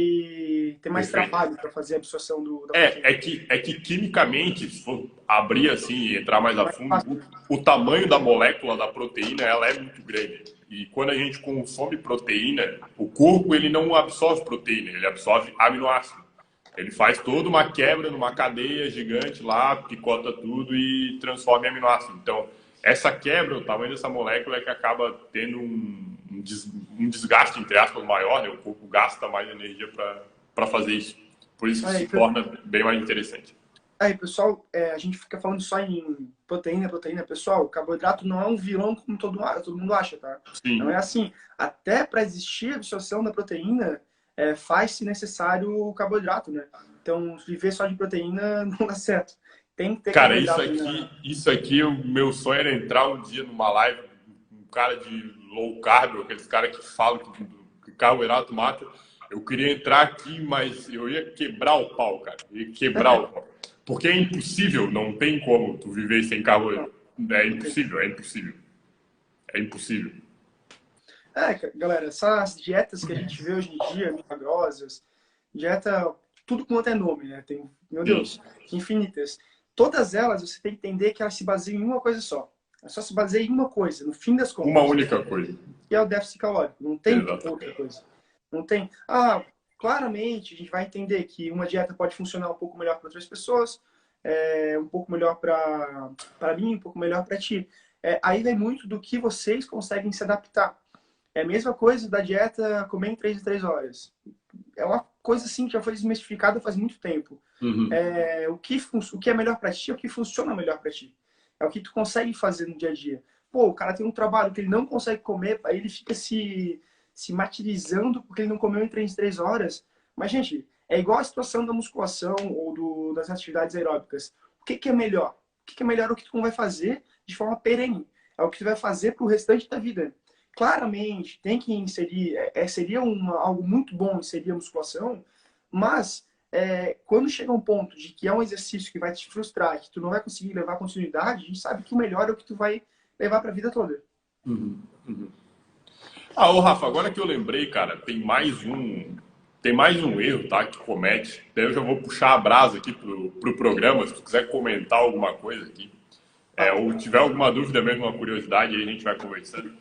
S1: ter mais trabalho para fazer a absorção da proteína.
S2: É que quimicamente, se for abrir assim e entrar mais a fundo, o tamanho da molécula da proteína ela é muito grande. E quando a gente consome proteína, o corpo ele não absorve proteína, ele absorve aminoácido. Ele faz toda uma quebra numa cadeia gigante lá, picota tudo e transforma em aminoácido. Então, essa quebra, o tamanho dessa molécula é que acaba tendo um desgaste, entre aspas, maior, né? O corpo gasta mais energia para fazer isso. Por isso que se torna bem mais interessante.
S1: Aí, pessoal, a gente fica falando só em proteína. Pessoal, o carboidrato não é um vilão como todo mundo acha, tá?
S2: Sim.
S1: Não é assim. Até para existir a absorção da proteína, faz-se necessário o carboidrato, né? Então, viver só de proteína não dá certo. Tem que ter
S2: carboidrato. Cara, isso aqui, o meu sonho era entrar um dia numa live, um cara de low carb, aqueles caras que falam que carboidrato mata. Eu queria entrar aqui, mas eu ia quebrar o pau, cara. Ia quebrar o pau. Porque é impossível, não tem como tu viver sem carboidrato. É impossível. É impossível.
S1: Galera, essas dietas que a gente vê hoje em dia, milagrosas, dieta, tudo quanto é nome, né? Tem, meu Deus, infinitas. Todas elas, você tem que entender que elas se baseiam em uma coisa só. Ela só se baseia em uma coisa, no fim das contas.
S2: Uma única coisa.
S1: Que é o déficit calórico. Não tem outra coisa. Não tem... claramente, a gente vai entender que uma dieta pode funcionar um pouco melhor para outras pessoas, um pouco melhor para mim, um pouco melhor para ti. Aí vem muito do que vocês conseguem se adaptar. É a mesma coisa da dieta comer em 3 em 3 horas. É uma coisa assim que já foi desmistificada faz muito tempo.
S2: Uhum.
S1: O que é melhor para ti é o que funciona melhor para ti. É o que tu consegue fazer no dia a dia. Pô, o cara tem um trabalho que ele não consegue comer, aí ele fica se martirizando porque ele não comeu em 3 em 3 horas. Mas, gente, é igual a situação da musculação ou das atividades aeróbicas. O que é melhor? O que é melhor o que tu vai fazer de forma perene? É o que tu vai fazer pro restante da vida. Claramente, tem que inserir, seria algo muito bom inserir a musculação, mas quando chega um ponto de que é um exercício que vai te frustrar, que tu não vai conseguir levar continuidade, a gente sabe que o melhor é o que tu vai levar para a vida toda.
S2: Uhum. Ô Rafa, agora que eu lembrei, cara, tem mais um erro, tá, que comete. Daí eu já vou puxar a brasa aqui pro programa, se tu quiser comentar alguma coisa aqui, ou tiver alguma dúvida mesmo, uma curiosidade, aí a gente vai conversando.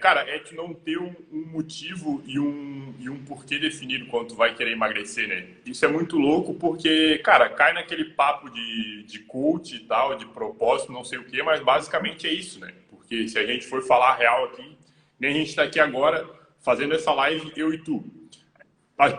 S2: Cara, tu não ter um motivo e um porquê definido quando tu vai querer emagrecer, né? Isso é muito louco porque, cara, cai naquele papo de coach e tal, de propósito, não sei o quê, mas basicamente é isso, né? Porque se a gente for falar real aqui, nem a gente tá aqui agora fazendo essa live, eu e tu.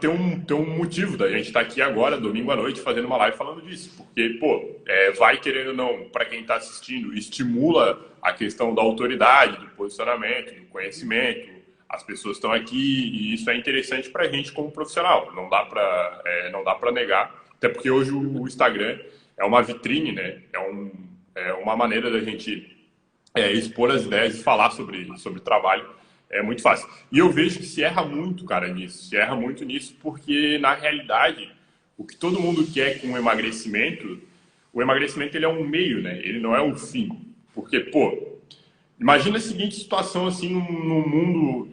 S2: Tem um motivo da gente estar aqui agora, domingo à noite, fazendo uma live falando disso. Porque, pô, vai querendo ou não, para quem está assistindo, estimula a questão da autoridade, do posicionamento, do conhecimento. As pessoas estão aqui e isso é interessante para a gente como profissional. Não dá para negar. Até porque hoje o Instagram é uma vitrine, né? É uma maneira da gente expor as ideias e falar sobre trabalho. É muito fácil. E eu vejo que se erra muito, cara, nisso. Se erra muito nisso porque, na realidade, o que todo mundo quer com o emagrecimento ele é um meio, né? Ele não é um fim. Porque, pô, imagina a seguinte situação, assim, num mundo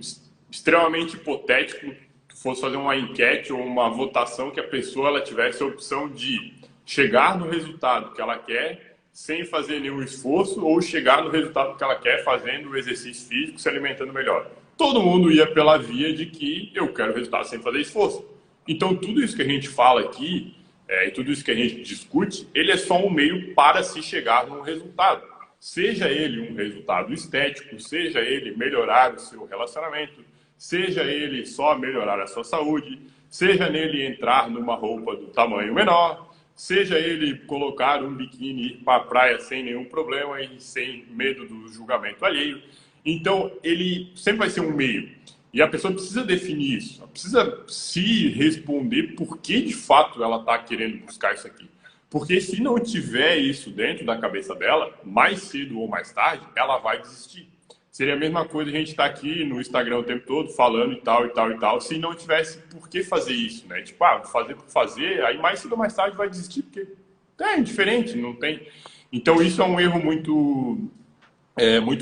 S2: extremamente hipotético, tu fosse fazer uma enquete ou uma votação que a pessoa ela tivesse a opção de chegar no resultado que ela quer sem fazer nenhum esforço ou chegar no resultado que ela quer fazendo exercício físico, se alimentando melhor. Todo mundo ia pela via de que eu quero resultado sem fazer esforço. Então, tudo isso que a gente fala aqui, e tudo isso que a gente discute, ele é só um meio para se chegar num resultado. Seja ele um resultado estético, seja ele melhorar o seu relacionamento, seja ele só melhorar a sua saúde, seja nele entrar numa roupa do tamanho menor, seja ele colocar um biquíni e ir para a praia sem nenhum problema e sem medo do julgamento alheio. Então, ele sempre vai ser um meio. E a pessoa precisa definir isso. Ela precisa se responder por que, de fato, ela está querendo buscar isso aqui. Porque se não tiver isso dentro da cabeça dela, mais cedo ou mais tarde, ela vai desistir. Seria a mesma coisa a gente estar aqui no Instagram o tempo todo falando e tal, e tal, e tal, se não tivesse por que fazer isso, né? Tipo, fazer por fazer, aí mais cedo ou mais tarde vai desistir, porque é indiferente, não tem... Então, isso é um erro muito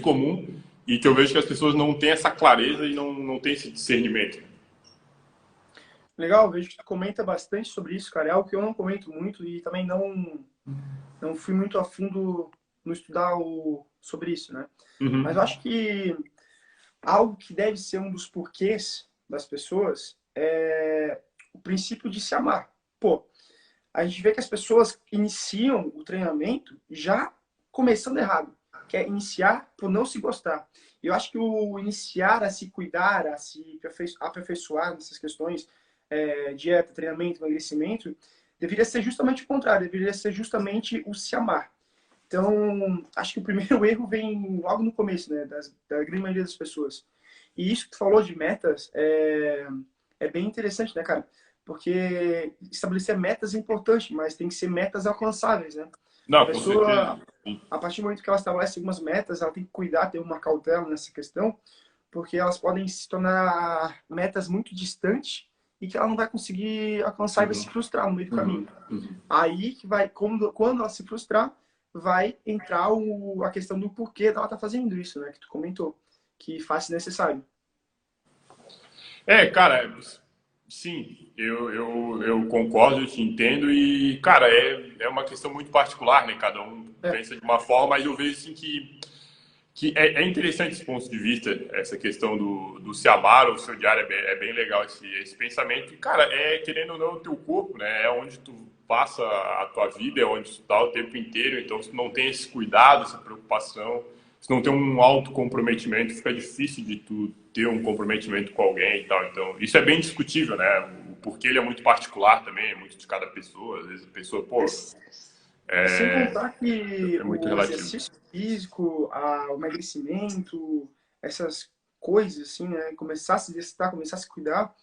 S2: comum e que eu vejo que as pessoas não têm essa clareza e não têm esse discernimento.
S1: Legal, vejo que tu comenta bastante sobre isso, cara. É algo que eu não comento muito e também não fui muito a fundo no estudar sobre isso, né?
S2: Uhum.
S1: Mas eu acho que algo que deve ser um dos porquês das pessoas é o princípio de se amar. Pô, a gente vê que as pessoas iniciam o treinamento já começando errado, que é iniciar por não se gostar. E eu acho que o iniciar a se cuidar, a se aperfeiçoar nessas questões, dieta, treinamento, emagrecimento, deveria ser justamente o contrário, deveria ser justamente o se amar. Então, acho que o primeiro erro vem logo no começo, né, da grande maioria das pessoas. E isso que tu falou de metas é bem interessante, né, cara? Porque estabelecer metas é importante, mas tem que ser metas alcançáveis, né?
S2: Não,
S1: A
S2: com
S1: pessoa,
S2: certeza.
S1: a partir do momento que ela estabelece algumas metas, ela tem que cuidar, ter uma cautela nessa questão, porque elas podem se tornar metas muito distantes e que ela não vai conseguir alcançar e vai se frustrar no meio do caminho. Aí que vai, quando ela se frustrar, vai entrar a questão do porquê dela tá fazendo isso, né? Que tu comentou, que faz necessário.
S2: Cara, sim, eu concordo, eu te entendo e, cara, é uma questão muito particular, né? Cada um pensa de uma forma, mas eu vejo assim que é interessante esse ponto de vista, essa questão do se amar ou se odiar, é bem legal esse pensamento. E, cara, querendo ou não, o teu corpo, né? É onde tu passa a tua vida, é onde tu tá o tempo inteiro. Então, se tu não tem esse cuidado, essa preocupação, se não tem um autocomprometimento, fica difícil de tu ter um comprometimento com alguém e tal. Então, isso é bem discutível, né? O porquê ele é muito particular também, é muito de cada pessoa. Às vezes a pessoa, pô...
S1: Sem contar que
S2: é muito
S1: o
S2: relativo.
S1: exercício físico, o emagrecimento, essas coisas, assim, né? Começar a se exercitar, começar a se cuidar,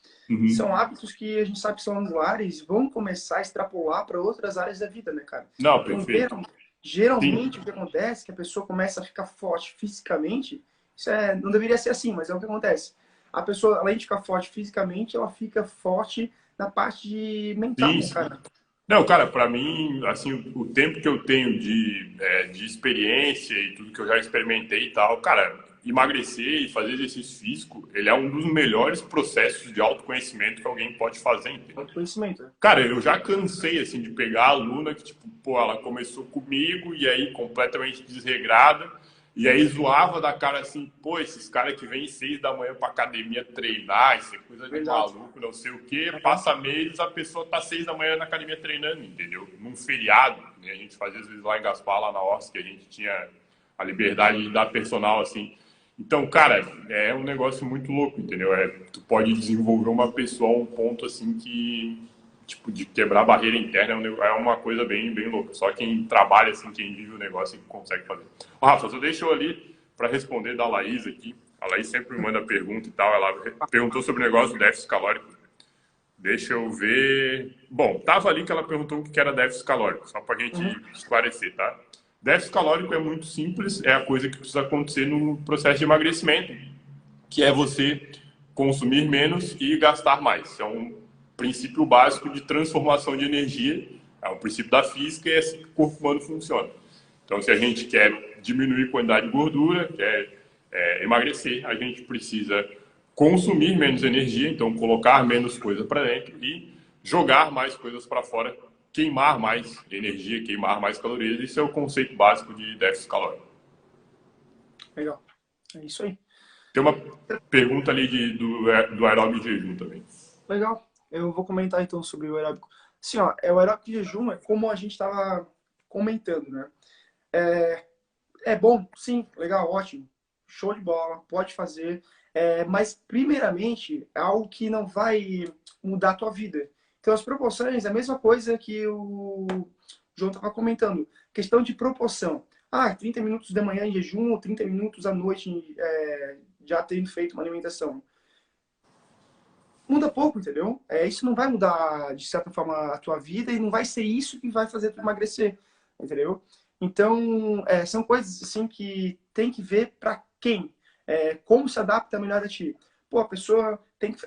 S1: são hábitos que a gente sabe que são angulares, vão começar a extrapolar para outras áreas da vida, né, cara?
S2: Não,
S1: Então,
S2: perfeito.
S1: geralmente,
S2: Sim.
S1: o que acontece é que a pessoa começa a ficar forte fisicamente. Isso não deveria ser assim, mas é o que acontece. A pessoa, além de ficar forte fisicamente, ela fica forte na parte mental, né,
S2: Sim.
S1: cara?
S2: Não, cara, para mim, assim, o tempo que eu tenho de experiência e tudo que eu já experimentei e tal, cara, emagrecer e fazer exercício físico, ele é um dos melhores processos de autoconhecimento que alguém pode fazer, entendeu?
S1: Conhecimento, né?
S2: Cara, eu já cansei, assim, de pegar a aluna que, tipo, pô, ela começou comigo e aí completamente desregrada, e aí zoava da cara assim, pô, esses caras que vêm 6 da manhã pra academia treinar, isso é coisa de
S1: Verdade.
S2: maluco, não sei o quê. Passa meses, a pessoa tá 6 da manhã na academia treinando, entendeu? Num feriado, né? A gente fazia às vezes lá em Gaspar, lá na Orsa, que a gente tinha a liberdade de dar personal, assim. Então, cara, é um negócio muito louco, entendeu? Tu pode desenvolver uma pessoa a um ponto, assim, que... tipo, de quebrar a barreira interna é uma coisa bem louca. Só quem trabalha, assim, quem vive o negócio consegue fazer. Ó, Rafa, só deixa eu ali para responder da Laís aqui. A Laís sempre me manda pergunta e tal. Ela perguntou sobre o negócio do déficit calórico. Deixa eu ver... Bom, tava ali que ela perguntou o que era déficit calórico, só pra gente esclarecer, tá? Déficit calórico é muito simples, é a coisa que precisa acontecer no processo de emagrecimento, que é você consumir menos e gastar mais. É um princípio básico de transformação de energia, é um princípio da física e é assim que o corpo humano funciona. Então, se a gente quer diminuir a quantidade de gordura, quer emagrecer, a gente precisa consumir menos energia, então colocar menos coisa para dentro e jogar mais coisas para fora, queimar mais energia, queimar mais calorias. Esse é o conceito básico de déficit calórico.
S1: Legal. É isso aí.
S2: Tem uma pergunta ali do aeróbio de jejum também.
S1: Legal. Eu vou comentar então sobre o aeróbico. Assim, ó, o aeróbico de jejum é como a gente estava comentando, né? É bom, sim, legal, ótimo. Show de bola, pode fazer. Mas, primeiramente, é algo que não vai mudar a tua vida. Então, as proporções é a mesma coisa que o João estava comentando. Questão de proporção. 30 minutos de manhã em jejum ou 30 minutos à noite já tendo feito uma alimentação. Muda pouco, entendeu? Isso não vai mudar, de certa forma, a tua vida e não vai ser isso que vai fazer tu emagrecer, entendeu? Então, são coisas assim que tem que ver para quem. Como se adapta melhor a ti. Pô, a pessoa tem que...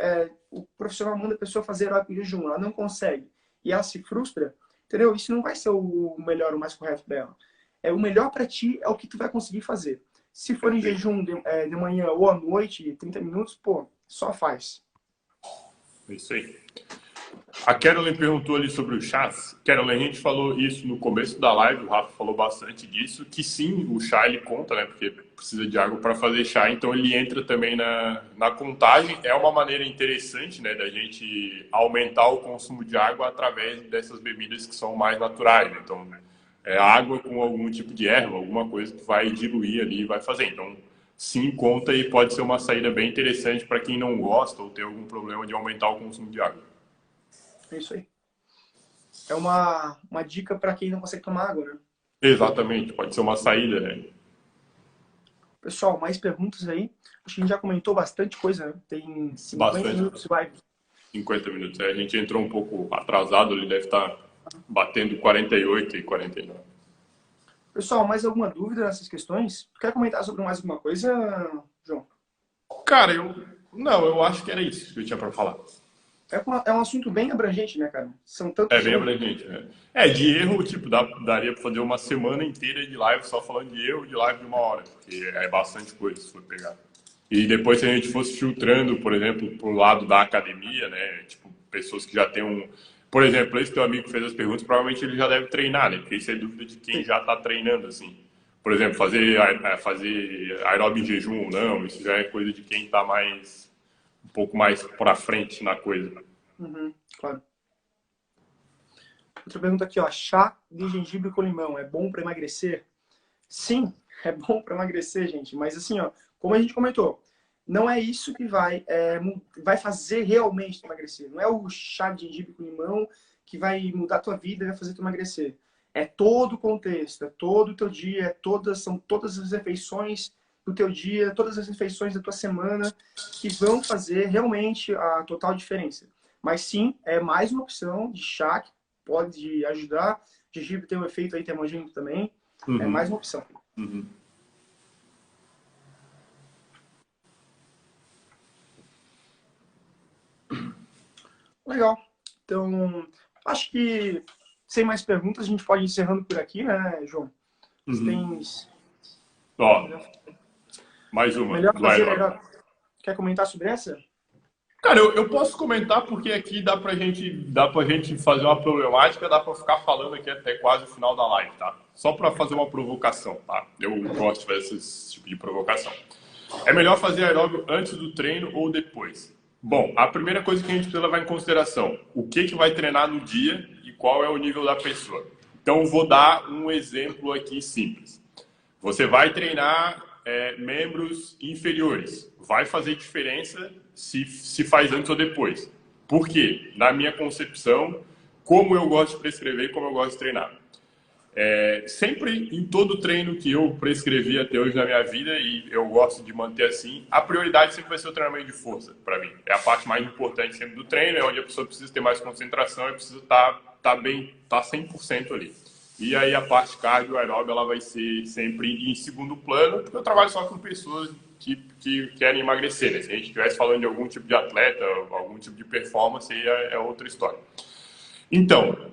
S1: o profissional manda a pessoa fazer aeróbico em jejum, ela não consegue. E ela se frustra, entendeu? Isso não vai ser o melhor, o mais correto para ela. O melhor para ti é o que tu vai conseguir fazer. Se for em jejum de manhã ou à noite, 30 minutos, pô, só faz.
S2: É isso aí. A Carolyn perguntou ali sobre o chás. Carolyn, a gente falou isso no começo da live, o Rafa falou bastante disso, que sim, o chá ele conta, né? Porque precisa de água para fazer chá, então ele entra também na contagem. É uma maneira interessante, né, da gente aumentar o consumo de água através dessas bebidas que são mais naturais. Então, água com algum tipo de erva, alguma coisa que vai diluir ali e vai fazer. Então, sim, conta e pode ser uma saída bem interessante para quem não gosta ou tem algum problema de aumentar o consumo de água.
S1: É isso aí. É uma dica para quem não consegue tomar água, né?
S2: Exatamente, pode ser uma saída, né?
S1: Pessoal, mais perguntas aí? Acho que a gente já comentou bastante coisa, né? Tem 50 minutos de live.
S2: 50 minutos. A gente entrou um pouco atrasado, ele deve estar batendo 48 e 49.
S1: Pessoal, mais alguma dúvida nessas questões? Quer comentar sobre mais alguma coisa, João?
S2: Cara, eu acho que era isso que eu tinha para falar.
S1: É um assunto bem abrangente, né, cara? São tantos...
S2: Bem abrangente, né? De erro, tipo, daria para fazer uma semana inteira de live só falando de erro, de live de 1 hora, porque é bastante coisa se for pegar. E depois, se a gente fosse filtrando, por exemplo, pro lado da academia, né? Tipo, pessoas que já têm um... Por exemplo, esse teu amigo que fez as perguntas, provavelmente ele já deve treinar, né? Porque isso é dúvida de quem já está treinando, assim. Por exemplo, fazer aeróbio em jejum ou não, isso já é coisa de quem está um pouco mais para frente na coisa.
S1: Claro. Outra pergunta aqui, ó. Chá de gengibre com limão é bom para emagrecer? Sim, é bom para emagrecer, gente. Mas assim, ó, como a gente comentou, não é isso que vai fazer realmente emagrecer. Não é o chá de gengibre com limão que vai mudar a tua vida e vai fazer tu emagrecer. É todo o contexto, é todo o teu dia, são todas as refeições do teu dia, todas as refeições da tua semana que vão fazer realmente a total diferença. Mas sim, é mais uma opção de chá que pode ajudar. Gengibre tem um efeito aí termogênico também. É mais uma opção. Legal. Então, acho que sem mais perguntas, a gente pode ir encerrando por aqui, né, João?
S2: Mais uma.
S1: Melhor fazer aeróbico. Quer comentar sobre essa?
S2: Cara, eu posso comentar porque aqui dá pra gente fazer uma problemática, dá pra ficar falando aqui até quase o final da live, tá? Só pra fazer uma provocação, tá? Eu gosto de fazer esse tipo de provocação. É melhor fazer aeróbio antes do treino ou depois? Bom, a primeira coisa que a gente precisa levar em consideração, o que vai treinar no dia e qual é o nível da pessoa. Então, vou dar um exemplo aqui simples. Você vai treinar membros inferiores. Vai fazer diferença se faz antes ou depois. Por quê? Na minha concepção, como eu gosto de prescrever e como eu gosto de treinar. Sempre em todo treino que eu prescrevi até hoje na minha vida, e eu gosto de manter assim, a prioridade sempre vai ser o treinamento de força, para mim. É a parte mais importante sempre do treino, é onde a pessoa precisa ter mais concentração e precisa estar 100% ali. E aí a parte cardio aeróbio, ela vai ser sempre em segundo plano, porque eu trabalho só com pessoas que querem emagrecer, né? Se a gente estivesse falando de algum tipo de atleta, algum tipo de performance, aí é outra história. Então,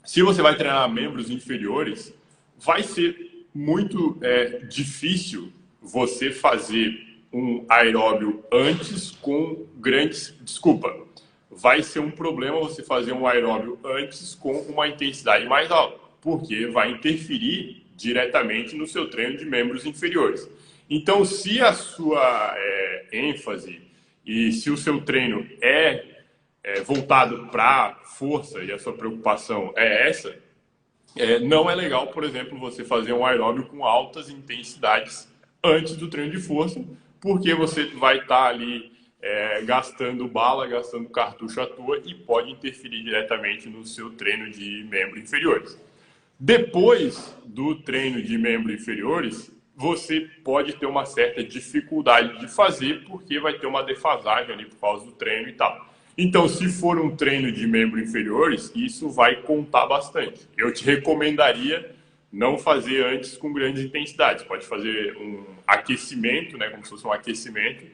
S2: se você vai treinar membros inferiores, vai ser muito difícil você fazer um aeróbio antes com grandes... Desculpa, vai ser um problema você fazer um aeróbio antes com uma intensidade mais alta, porque vai interferir diretamente no seu treino de membros inferiores. Então, se a sua ênfase e se o seu treino é voltado para força e a sua preocupação é essa, não é legal, por exemplo, você fazer um aeróbio com altas intensidades antes do treino de força, porque você vai estar ali gastando bala, gastando cartucho à toa e pode interferir diretamente no seu treino de membros inferiores. Depois do treino de membros inferiores, você pode ter uma certa dificuldade de fazer, porque vai ter uma defasagem ali por causa do treino e tal. Então, se for um treino de membros inferiores, isso vai contar bastante. Eu te recomendaria não fazer antes com grandes intensidades. Pode fazer um aquecimento, né, como se fosse um aquecimento,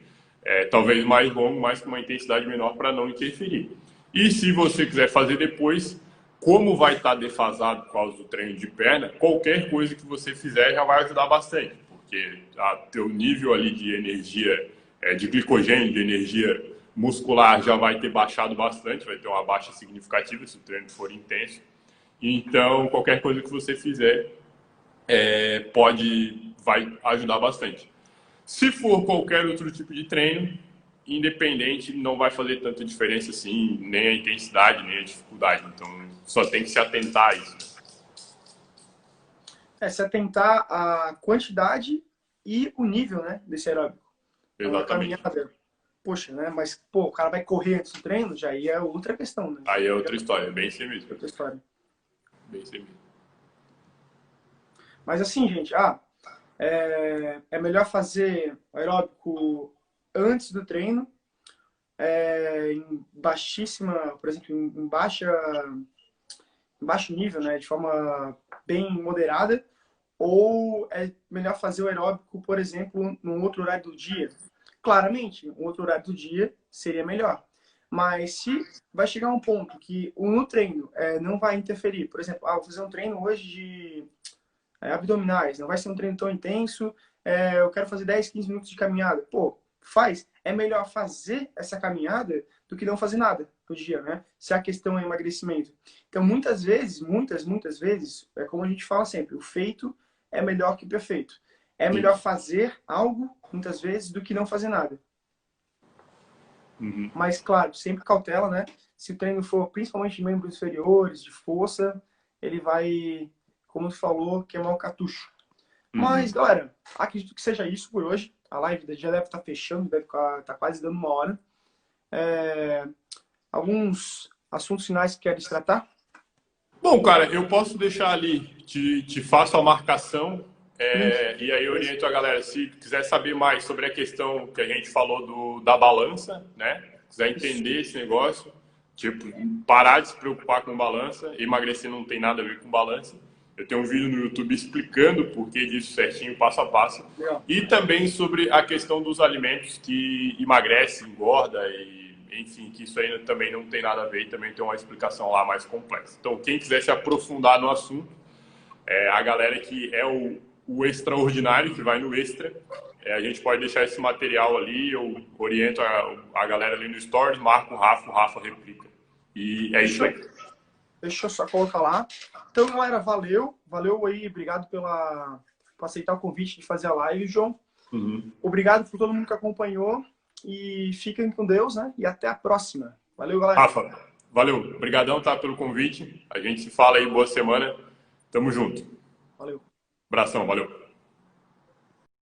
S2: talvez mais longo, mas com uma intensidade menor para não interferir. E se você quiser fazer depois, como vai estar defasado por causa do treino de perna, qualquer coisa que você fizer já vai ajudar bastante, porque teu nível ali de energia, de glicogênio, de energia muscular já vai ter baixado bastante, vai ter uma baixa significativa se o treino for intenso. Então, qualquer coisa que você fizer vai ajudar bastante. Se for qualquer outro tipo de treino, independente, não vai fazer tanta diferença assim, nem a intensidade, nem a dificuldade. Então, só tem que se atentar a isso.
S1: Se atentar à quantidade e o nível, né, desse aeróbico.
S2: Exatamente.
S1: Poxa, né? Mas, o cara vai correr antes do treino, já aí é outra questão, né?
S2: Aí é outra história, bem sem mesmo.
S1: Outra história.
S2: Bem sem mesmo.
S1: Mas assim, gente, é melhor fazer aeróbico antes do treino, em baixíssima, por exemplo, em baixo nível, né? De forma bem moderada, ou é melhor fazer o aeróbico, por exemplo, num outro horário do dia? Claramente, um outro horário do dia seria melhor. Mas se vai chegar um ponto que no treino não vai interferir, por exemplo, vou fazer um treino hoje de abdominais, não vai ser um treino tão intenso, eu quero fazer 10, 15 minutos de caminhada. Faz. É melhor fazer essa caminhada do que não fazer nada no dia, né? Se a questão é emagrecimento. Então, muitas vezes, muitas vezes, é como a gente fala sempre, o feito é melhor que o perfeito. É melhor fazer algo, muitas vezes, do que não fazer nada.
S2: Uhum.
S1: Mas, claro, sempre cautela, né? Se o treino for principalmente de membros inferiores, de força, ele vai, como tu falou, queimar o cartucho.
S2: Uhum.
S1: Mas, galera, acredito que seja isso por hoje. A live já deve estar fechando, deve estar quase dando uma hora. Alguns assuntos finais que queres tratar?
S2: Bom, cara, eu posso deixar ali, te faço a marcação. E aí eu oriento a galera, se quiser saber mais sobre a questão que a gente falou da balança, né? Quiser entender esse negócio, tipo, parar de se preocupar com balança, emagrecer não tem nada a ver com balança. Eu tenho um vídeo no YouTube explicando o porquê disso certinho, passo a passo. E também sobre a questão dos alimentos que emagrece, engorda e, enfim, que isso aí também não tem nada a ver e também tem uma explicação lá mais complexa. Então, quem quiser se aprofundar no assunto, a galera que é o extraordinário, que vai no extra, a gente pode deixar esse material ali, eu oriento a galera ali no Stories, marco o Rafa replica. E é isso aí.
S1: Deixa eu só colocar lá. Então, galera, valeu aí, obrigado por aceitar o convite de fazer a live, João.
S2: Uhum.
S1: Obrigado por todo mundo que acompanhou e fiquem com Deus, né? E até a próxima. Valeu, galera.
S2: Rafa, valeu. Obrigadão, tá, pelo convite. A gente se fala aí, boa semana. Tamo junto.
S1: Valeu.
S2: Abração, valeu.